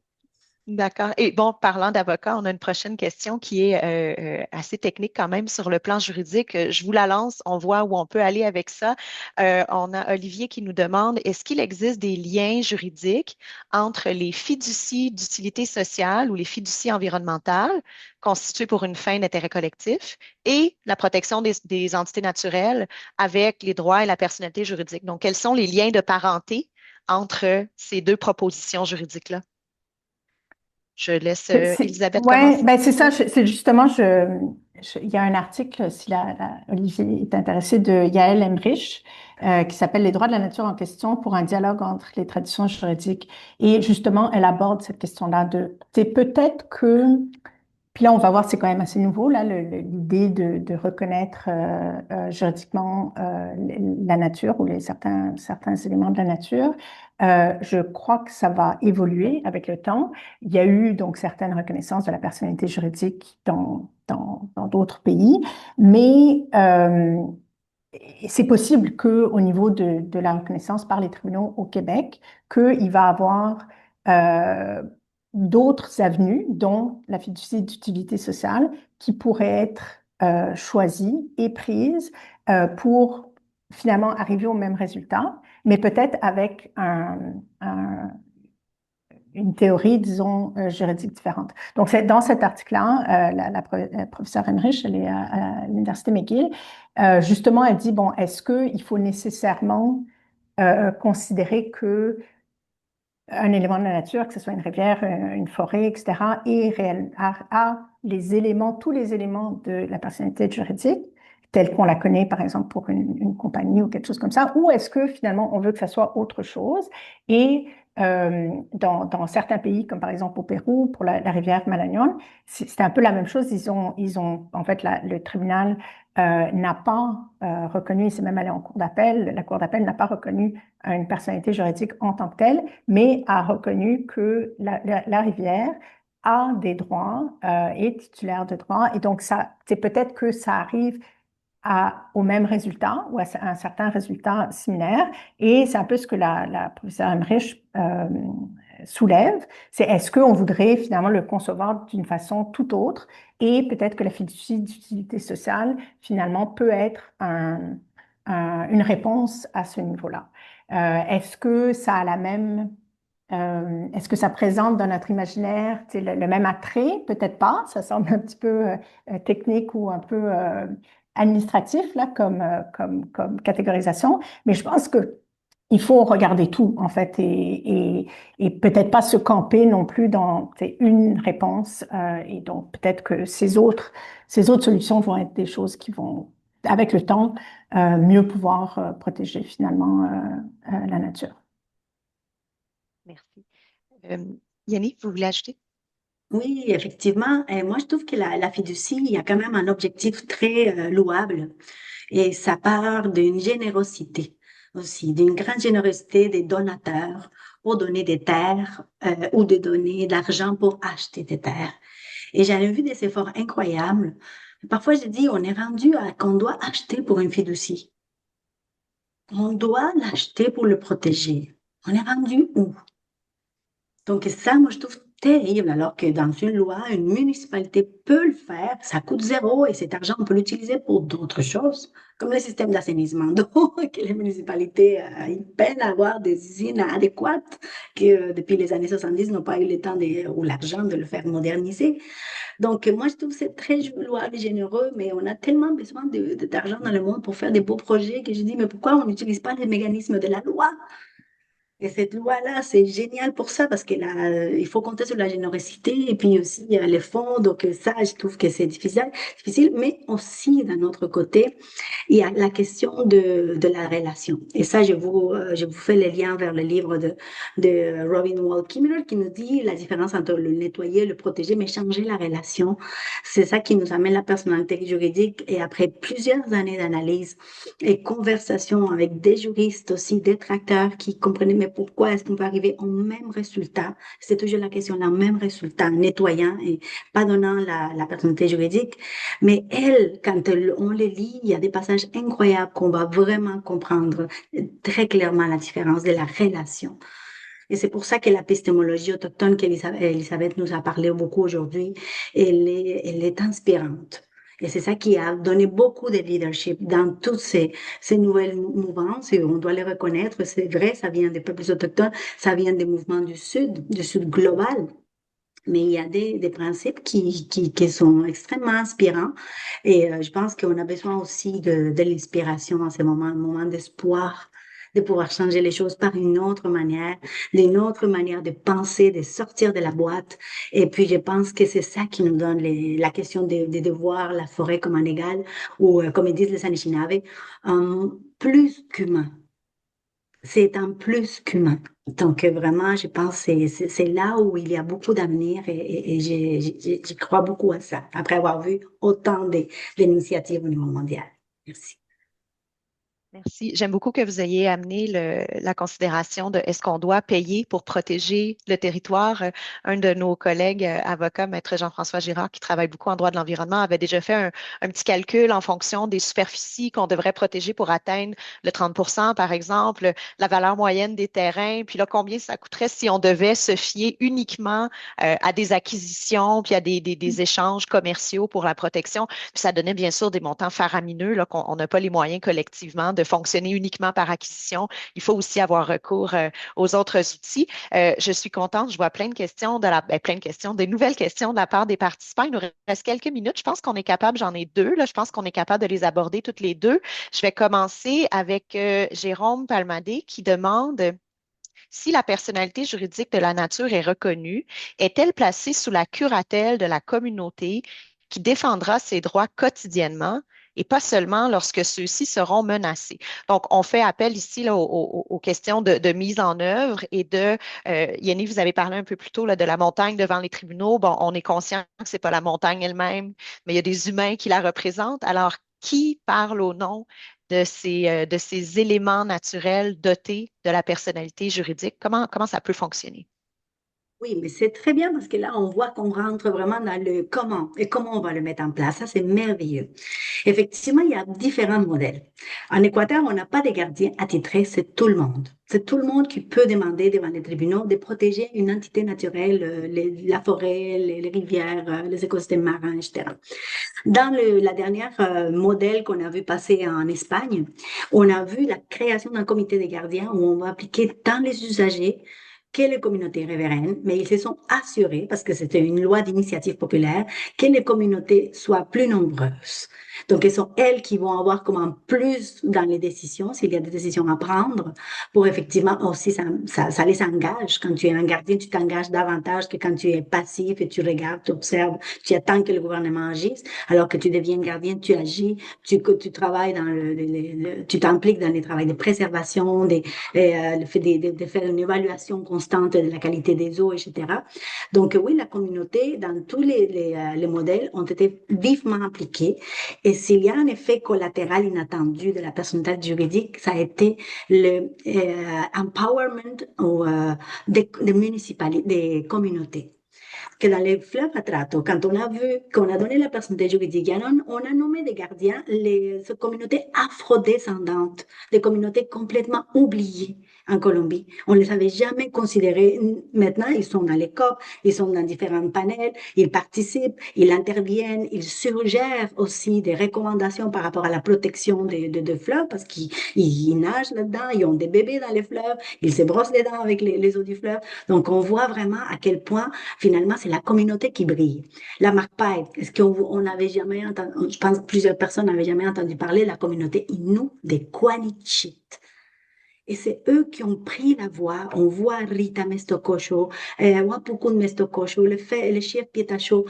D'accord. Et bon, parlant d'avocat, on a une prochaine question qui est assez technique quand même sur le plan juridique. Je vous la lance, on voit où on peut aller avec ça. On a Olivier qui nous demande, est-ce qu'il existe des liens juridiques entre les fiducies d'utilité sociale ou les fiducies environnementales constituées pour une fin d'intérêt collectif et la protection des entités naturelles avec les droits et la personnalité juridique? Donc, quels sont les liens de parenté entre ces deux propositions juridiques-là? Je laisse Elisabeth Ouais, commencer. ben c'est ça, c'est justement, il y a un article, si Olivier est intéressé, de Yael Emrich, qui s'appelle Les droits de la nature en question pour un dialogue entre les traditions juridiques. Et justement, elle aborde cette question-là c'est peut-être que, puis là, on va voir, c'est quand même assez nouveau, là, l'idée de reconnaître juridiquement la nature ou certains éléments de la nature. Je crois que ça va évoluer avec le temps. Il y a eu donc certaines reconnaissances de la personnalité juridique dans d'autres pays, mais c'est possible qu'au niveau de la reconnaissance par les tribunaux au Québec, qu'il va y avoir euh, d'autres avenues, dont la fiducie d'utilité sociale, qui pourraient être choisies et prises pour finalement arriver au même résultat, mais peut-être avec une théorie, disons, juridique différente. Donc, c'est dans cet article-là, la professeure Emmerich, elle est à l'Université McGill, justement, elle dit, bon, est-ce qu'il faut nécessairement considérer que un élément de la nature, que ce soit une rivière, une forêt, etc., a les éléments, tous les éléments de la personnalité juridique, telle qu'on la connaît, par exemple, pour une compagnie ou quelque chose comme ça, ou est-ce que finalement on veut que ça soit autre chose? Et dans certains pays, comme par exemple au Pérou, pour la rivière Marañón, c'est un peu la même chose. Ils ont en fait, le tribunal n'a pas reconnu, il s'est même allé en cour d'appel, la cour d'appel n'a pas reconnu une personnalité juridique en tant que telle, mais a reconnu que la rivière a des droits, est titulaire de droits, et donc ça, c'est peut-être que ça arrive au même résultat ou à un certain résultat similaire. Et c'est un peu ce que la professeure Emmerich soulève, c'est est-ce qu'on voudrait finalement le concevoir d'une façon tout autre et peut-être que la fiducie d'utilité sociale finalement peut être une réponse à ce niveau-là. Est-ce que ça a la même est-ce que ça présente dans notre imaginaire le même attrait? Peut-être pas. Ça semble un petit peu technique ou un peu administratif là, comme catégorisation. Mais je pense que il faut regarder tout, en fait, et peut-être pas se camper non plus dans une réponse. Et donc, peut-être que ces autres solutions vont être des choses qui vont, avec le temps, mieux pouvoir protéger finalement la nature. Merci. Yannick, vous voulez ajouter? Oui, effectivement. Et moi, je trouve que la fiducie, il y a quand même un objectif très louable et ça part d'une générosité aussi, d'une grande générosité des donateurs pour donner des terres ou de donner de l'argent pour acheter des terres. Et j'avais vu des efforts incroyables. Parfois, je dis, on est rendu à qu'on doit acheter pour une fiducie. On doit l'acheter pour le protéger. On est rendu où? Donc ça, moi, je trouve terrible, alors que dans une loi, une municipalité peut le faire, ça coûte zéro et cet argent, on peut l'utiliser pour d'autres choses, comme le système d'assainissement d'eau, que les municipalités ils peinent à avoir des usines adéquates, que depuis les années 70 n'ont pas eu le temps ou l'argent de le faire moderniser. Donc moi, je trouve que c'est très louable et généreux, mais on a tellement besoin d'argent dans le monde pour faire des beaux projets que je dis, mais pourquoi on n'utilise pas les mécanismes de la loi? Et cette loi-là, c'est génial pour ça parce il faut compter sur la générosité et puis aussi il y a les fonds. Donc ça, je trouve que c'est difficile, mais aussi d'un autre côté, il y a la question de la relation. Et ça, je vous fais le lien vers le livre de Robin Wall Kimmerer qui nous dit la différence entre le nettoyer, le protéger, mais changer la relation. C'est ça qui nous amène la personnalité juridique. Et après plusieurs années d'analyse et conversation avec des juristes aussi, des tracteurs qui comprenaient mais pourquoi est-ce qu'on peut arriver au même résultat? C'est toujours la question, le même résultat, nettoyant et pas donnant la personnalité juridique. Mais elle, quand on les lit, il y a des passages incroyables qu'on va vraiment comprendre très clairement la différence de la relation. Et c'est pour ça que l'épistémologie autochtone qu'Elisabeth nous a parlé beaucoup aujourd'hui, elle est inspirante. Et c'est ça qui a donné beaucoup de leadership dans toutes ces nouvelles mouvances, et on doit les reconnaître. C'est vrai, ça vient des peuples autochtones, ça vient des mouvements du Sud global. Mais il y a des principes qui sont extrêmement inspirants. Et je pense qu'on a besoin aussi de l'inspiration en ce moment, un moment d'espoir, de pouvoir changer les choses par d'une autre manière de penser, de sortir de la boîte. Et puis, je pense que c'est ça qui nous donne la question de voir la forêt comme un égal, ou comme ils disent les Anishinaabe, plus qu'humain. C'est un plus qu'humain. Donc, vraiment, je pense que c'est là où il y a beaucoup d'avenir et j'y crois beaucoup à ça, après avoir vu autant d'initiatives au niveau mondial. Merci. Merci. J'aime beaucoup que vous ayez amené la considération de est-ce qu'on doit payer pour protéger le territoire. Un de nos collègues avocats, Maître Jean-François Girard, qui travaille beaucoup en droit de l'environnement, avait déjà fait un petit calcul en fonction des superficies qu'on devrait protéger pour atteindre le 30 par exemple, la valeur moyenne des terrains, puis là, combien ça coûterait si on devait se fier uniquement à des acquisitions, puis à des échanges commerciaux pour la protection. Puis ça donnait bien sûr des montants faramineux là, qu'on n'a pas les moyens collectivement de fonctionner uniquement par acquisition. Il faut aussi avoir recours aux autres outils. Je suis contente, je vois plein de questions plein de questions, des nouvelles questions de la part des participants. Il nous reste quelques minutes. Je pense qu'on est capable, j'en ai deux, là, je pense qu'on est capable de les aborder toutes les deux. Je vais commencer avec Jérôme Palmadé qui demande si la personnalité juridique de la nature est reconnue, est-elle placée sous la curatelle de la communauté qui défendra ses droits quotidiennement et pas seulement lorsque ceux-ci seront menacés? Donc, on fait appel ici là, aux questions de mise en œuvre et Yannick, vous avez parlé un peu plus tôt là, de la montagne devant les tribunaux. Bon, on est conscient que ce n'est pas la montagne elle-même, mais il y a des humains qui la représentent. Alors, qui parle au nom de ces éléments naturels dotés de la personnalité juridique? Comment ça peut fonctionner? Oui, mais c'est très bien parce que là, on voit qu'on rentre vraiment dans le comment et comment on va le mettre en place. Ça, c'est merveilleux. Effectivement, il y a différents modèles. En Équateur, on n'a pas de gardiens attitrés, c'est tout le monde. C'est tout le monde qui peut demander devant les tribunaux de protéger une entité naturelle, la forêt, les rivières, les écosystèmes marins, etc. Dans la dernière modèle qu'on a vu passer en Espagne, on a vu la création d'un comité des gardiens où on va appliquer tant les usagers que les communautés riveraines, mais ils se sont assurés, parce que c'était une loi d'initiative populaire, que les communautés soient plus nombreuses. Donc, ce sont elles qui vont avoir comme un plus dans les décisions, s'il y a des décisions à prendre, pour effectivement aussi, ça les engage. Quand tu es un gardien, tu t'engages davantage que quand tu es passif et tu regardes, tu observes, tu attends que le gouvernement agisse, alors que tu deviens gardien, tu agis, tu travailles dans tu t'impliques dans les travaux de préservation, le fait de faire une évaluation constante de la qualité des eaux, etc. Donc, oui, la communauté, dans tous les modèles, ont été vivement impliqués. Et s'il y a un effet collatéral inattendu de la personnalité juridique, ça a été le empowerment des municipalités, des communautés. Que dans les fleuves Atrato, quand on a vu qu'on a donné la personnalité juridique, on a nommé des gardiens les communautés afrodescendantes, des communautés complètement oubliées en Colombie. On ne les avait jamais considérées. Maintenant, ils sont dans les COP, ils sont dans différents panels, ils participent, ils interviennent, ils suggèrent aussi des recommandations par rapport à la protection de fleuves parce qu'ils nagent là-dedans, ils ont des bébés dans les fleuves, ils se brossent les dents avec les eaux du fleuve. Donc, on voit vraiment à quel point, finalement, c'est la communauté qui brille. La Magpie, est-ce qu'on n'avait jamais entendu, je pense que plusieurs personnes n'avaient jamais entendu parler de la communauté Innu des Quanichit. Et c'est eux qui ont pris la voix. On voit Rita Mestocosho, Wapukun Mestocosho, le chef Pietacho,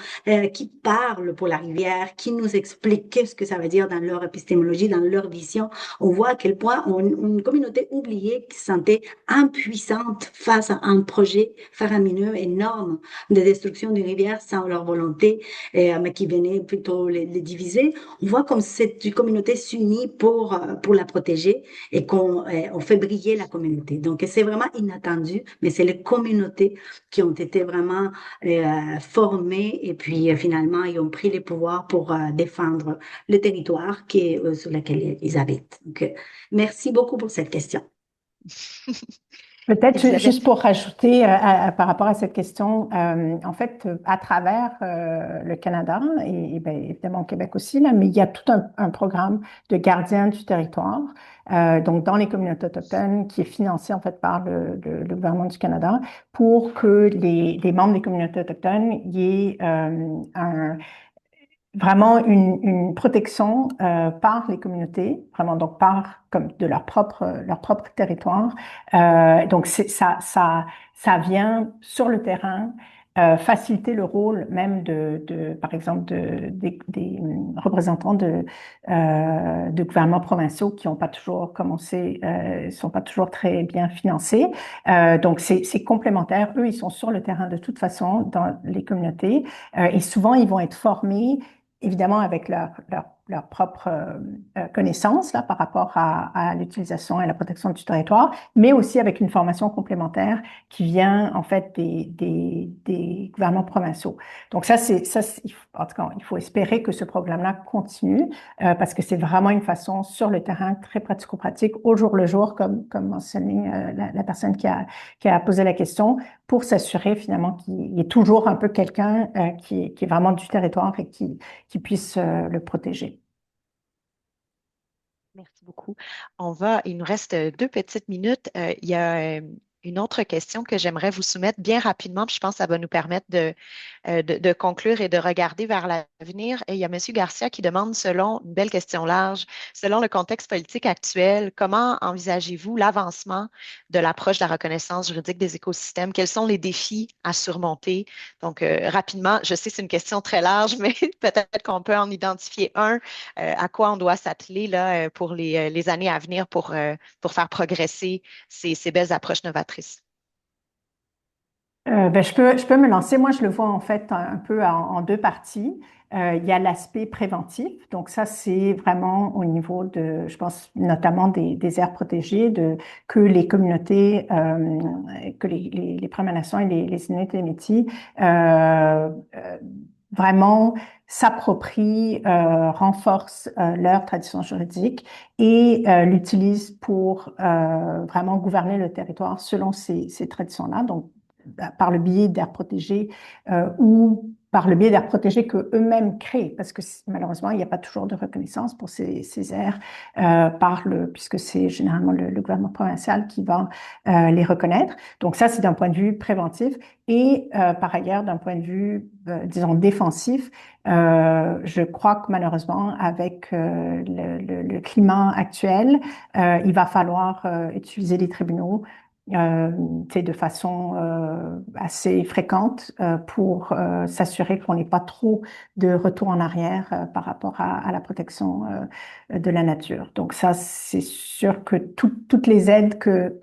qui parlent pour la rivière, qui nous expliquent qu'est-ce que ça veut dire dans leur épistémologie, dans leur vision. On voit à quel point une communauté oubliée qui se sentait impuissante face à un projet faramineux, énorme, de destruction d'une rivière sans leur volonté, mais qui venait plutôt les diviser. On voit comme cette communauté s'unit pour la protéger et on fait briller la communauté. Donc, c'est vraiment inattendu, mais c'est les communautés qui ont été vraiment formées et puis finalement, ils ont pris les pouvoirs pour défendre le territoire sur lequel ils habitent. Donc, merci beaucoup pour cette question. Peut-être juste pour rajouter par rapport à cette question, en fait, à travers le Canada et bien, évidemment au Québec aussi, là, mais il y a tout un programme de gardiens du territoire, donc dans les communautés autochtones, qui est financé en fait par le gouvernement du Canada pour que les membres des communautés autochtones y aient vraiment une protection par les communautés, vraiment donc par comme de leur propre territoire. Donc ça vient sur le terrain faciliter le rôle même par exemple des représentants de gouvernements provinciaux qui n'ont pas toujours commencé, sont pas toujours très bien financés. Donc c'est complémentaire. Eux, ils sont sur le terrain de toute façon dans les communautés et souvent ils vont être formés évidemment avec leur propre connaissance là, par rapport à l'utilisation et la protection du territoire, mais aussi avec une formation complémentaire qui vient en fait des gouvernements provinciaux. Donc ça, en tout cas, il faut espérer que ce programme-là continue parce que c'est vraiment une façon sur le terrain très pratico-pratique au jour le jour, comme mentionné la personne qui a posé la question, pour s'assurer finalement qu'il y ait toujours un peu quelqu'un qui est vraiment du territoire et qui puisse le protéger. Merci beaucoup. Il nous reste 2 petites minutes. Il y a une autre question que j'aimerais vous soumettre bien rapidement, puis je pense que ça va nous permettre de conclure et de regarder vers l'avenir. Et il y a M. Garcia qui demande, selon une belle question large, selon le contexte politique actuel, comment envisagez-vous l'avancement de l'approche de la reconnaissance juridique des écosystèmes? Quels sont les défis à surmonter? Donc, rapidement, je sais que c'est une question très large, mais peut-être qu'on peut en identifier un, à quoi on doit s'atteler là, pour les années à venir pour faire progresser ces belles approches novatrices. Je peux me lancer. Moi, je le vois en fait un peu en deux parties. Il y a l'aspect préventif. Donc ça, c'est vraiment au niveau de, je pense notamment des aires protégées, que les communautés, que les Premières Nations et les Inuits et les Métis vraiment s'approprient, renforcent leur tradition juridique et l'utilisent pour vraiment gouverner le territoire selon ces traditions-là. Donc par le biais d'aires protégées ou par le biais d'aires protégées qu'eux-mêmes créent, parce que malheureusement, il n'y a pas toujours de reconnaissance pour ces aires, puisque c'est généralement le gouvernement provincial qui va les reconnaître. Donc ça, c'est d'un point de vue préventif. Et par ailleurs, d'un point de vue, disons, défensif, je crois que malheureusement, avec le climat actuel, il va falloir utiliser les tribunaux de façon assez fréquente pour s'assurer qu'on n'ait pas trop de retour en arrière par rapport à la protection de la nature. Donc ça, c'est sûr que toutes les aides que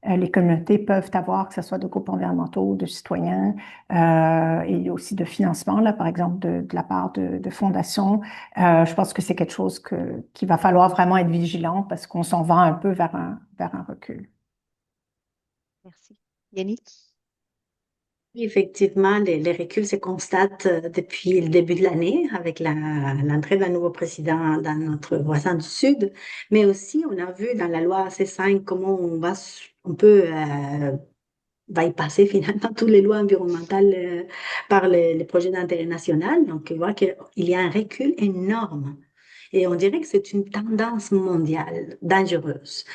les communautés peuvent avoir, que ce soit de groupes environnementaux, de citoyens et aussi de financement, là, par exemple de la part de fondations, je pense que c'est quelque chose qu'il va falloir vraiment être vigilant parce qu'on s'en va un peu vers un recul. Merci. Yanni? Oui, effectivement, les reculs se constatent depuis le début de l'année avec l'entrée d'un nouveau président dans notre voisin du Sud, mais aussi on a vu dans la loi C5 comment on peut bypasser finalement toutes les lois environnementales par les projets d'intérêt national. Donc, on voit qu'il y a un recul énorme. Et on dirait que c'est une tendance mondiale dangereuse.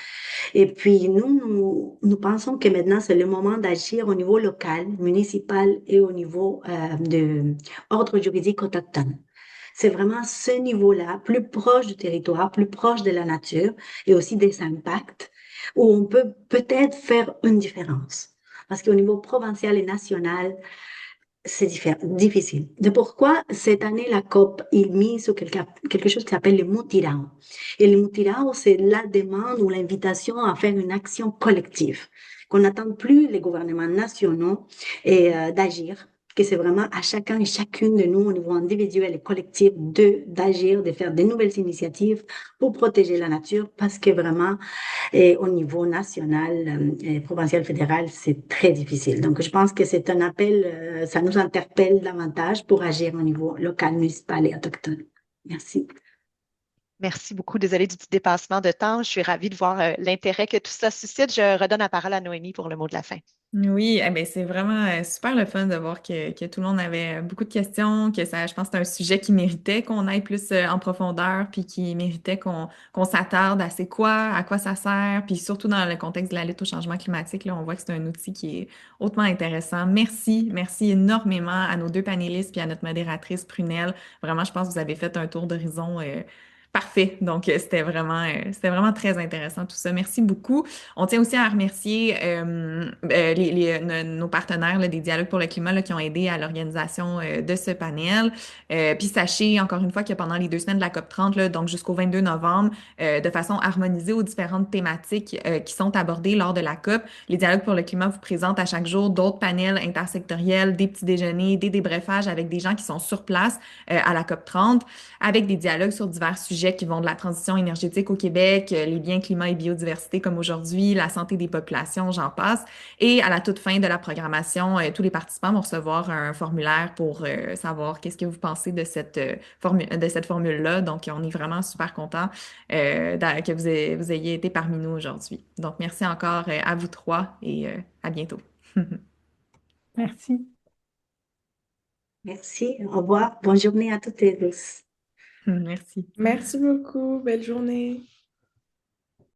Et puis, nous pensons que maintenant, c'est le moment d'agir au niveau local, municipal et au niveau de ordre juridique autochtone. C'est vraiment ce niveau-là, plus proche du territoire, plus proche de la nature et aussi des impacts, où on peut peut-être faire une différence. Parce qu'au niveau provincial et national, c'est difficile. De pourquoi cette année, la COP, il mise sur quelque chose qui s'appelle le mutirao. Et le mutirao, c'est la demande ou l'invitation à faire une action collective, qu'on n'attend plus les gouvernements nationaux et d'agir, que c'est vraiment à chacun et chacune de nous, au niveau individuel et collectif, d'agir, de faire de nouvelles initiatives pour protéger la nature, parce que vraiment, et au niveau national, provincial, fédéral, c'est très difficile. Donc, je pense que c'est un appel, ça nous interpelle davantage pour agir au niveau local, municipal et autochtone. Merci. Merci beaucoup. Désolée du petit dépassement de temps. Je suis ravie de voir l'intérêt que tout ça suscite. Je redonne la parole à Noémie pour le mot de la fin. Oui, eh ben, c'est vraiment super le fun de voir que tout le monde avait beaucoup de questions, que ça, je pense que c'est un sujet qui méritait qu'on aille plus en profondeur, puis qui méritait qu'on s'attarde à c'est quoi, à quoi ça sert, puis surtout dans le contexte de la lutte au changement climatique, là, on voit que c'est un outil qui est hautement intéressant. Merci énormément à nos deux panélistes puis à notre modératrice Prunelle. Vraiment, je pense que vous avez fait un tour d'horizon parfait. Donc, c'était vraiment très intéressant tout ça. Merci beaucoup. On tient aussi à remercier nos partenaires là, des Dialogues pour le climat là, qui ont aidé à l'organisation de ce panel. Puis sachez encore une fois que pendant les 2 semaines de la COP 30, là, donc jusqu'au 22 novembre, de façon harmonisée aux différentes thématiques qui sont abordées lors de la COP, les Dialogues pour le climat vous présentent à chaque jour d'autres panels intersectoriels, des petits déjeuners, des débriefages avec des gens qui sont sur place à la COP 30, avec des dialogues sur divers sujets qui vont de la transition énergétique au Québec, les liens climat et biodiversité comme aujourd'hui, la santé des populations, j'en passe. Et à la toute fin de la programmation, tous les participants vont recevoir un formulaire pour savoir qu'est-ce que vous pensez de cette formule-là. Donc, on est vraiment super content que vous ayez été parmi nous aujourd'hui. Donc, merci encore à vous trois et à bientôt. Merci. Merci. Au revoir. Bonne journée à toutes et tous. Merci. Merci beaucoup. Belle journée.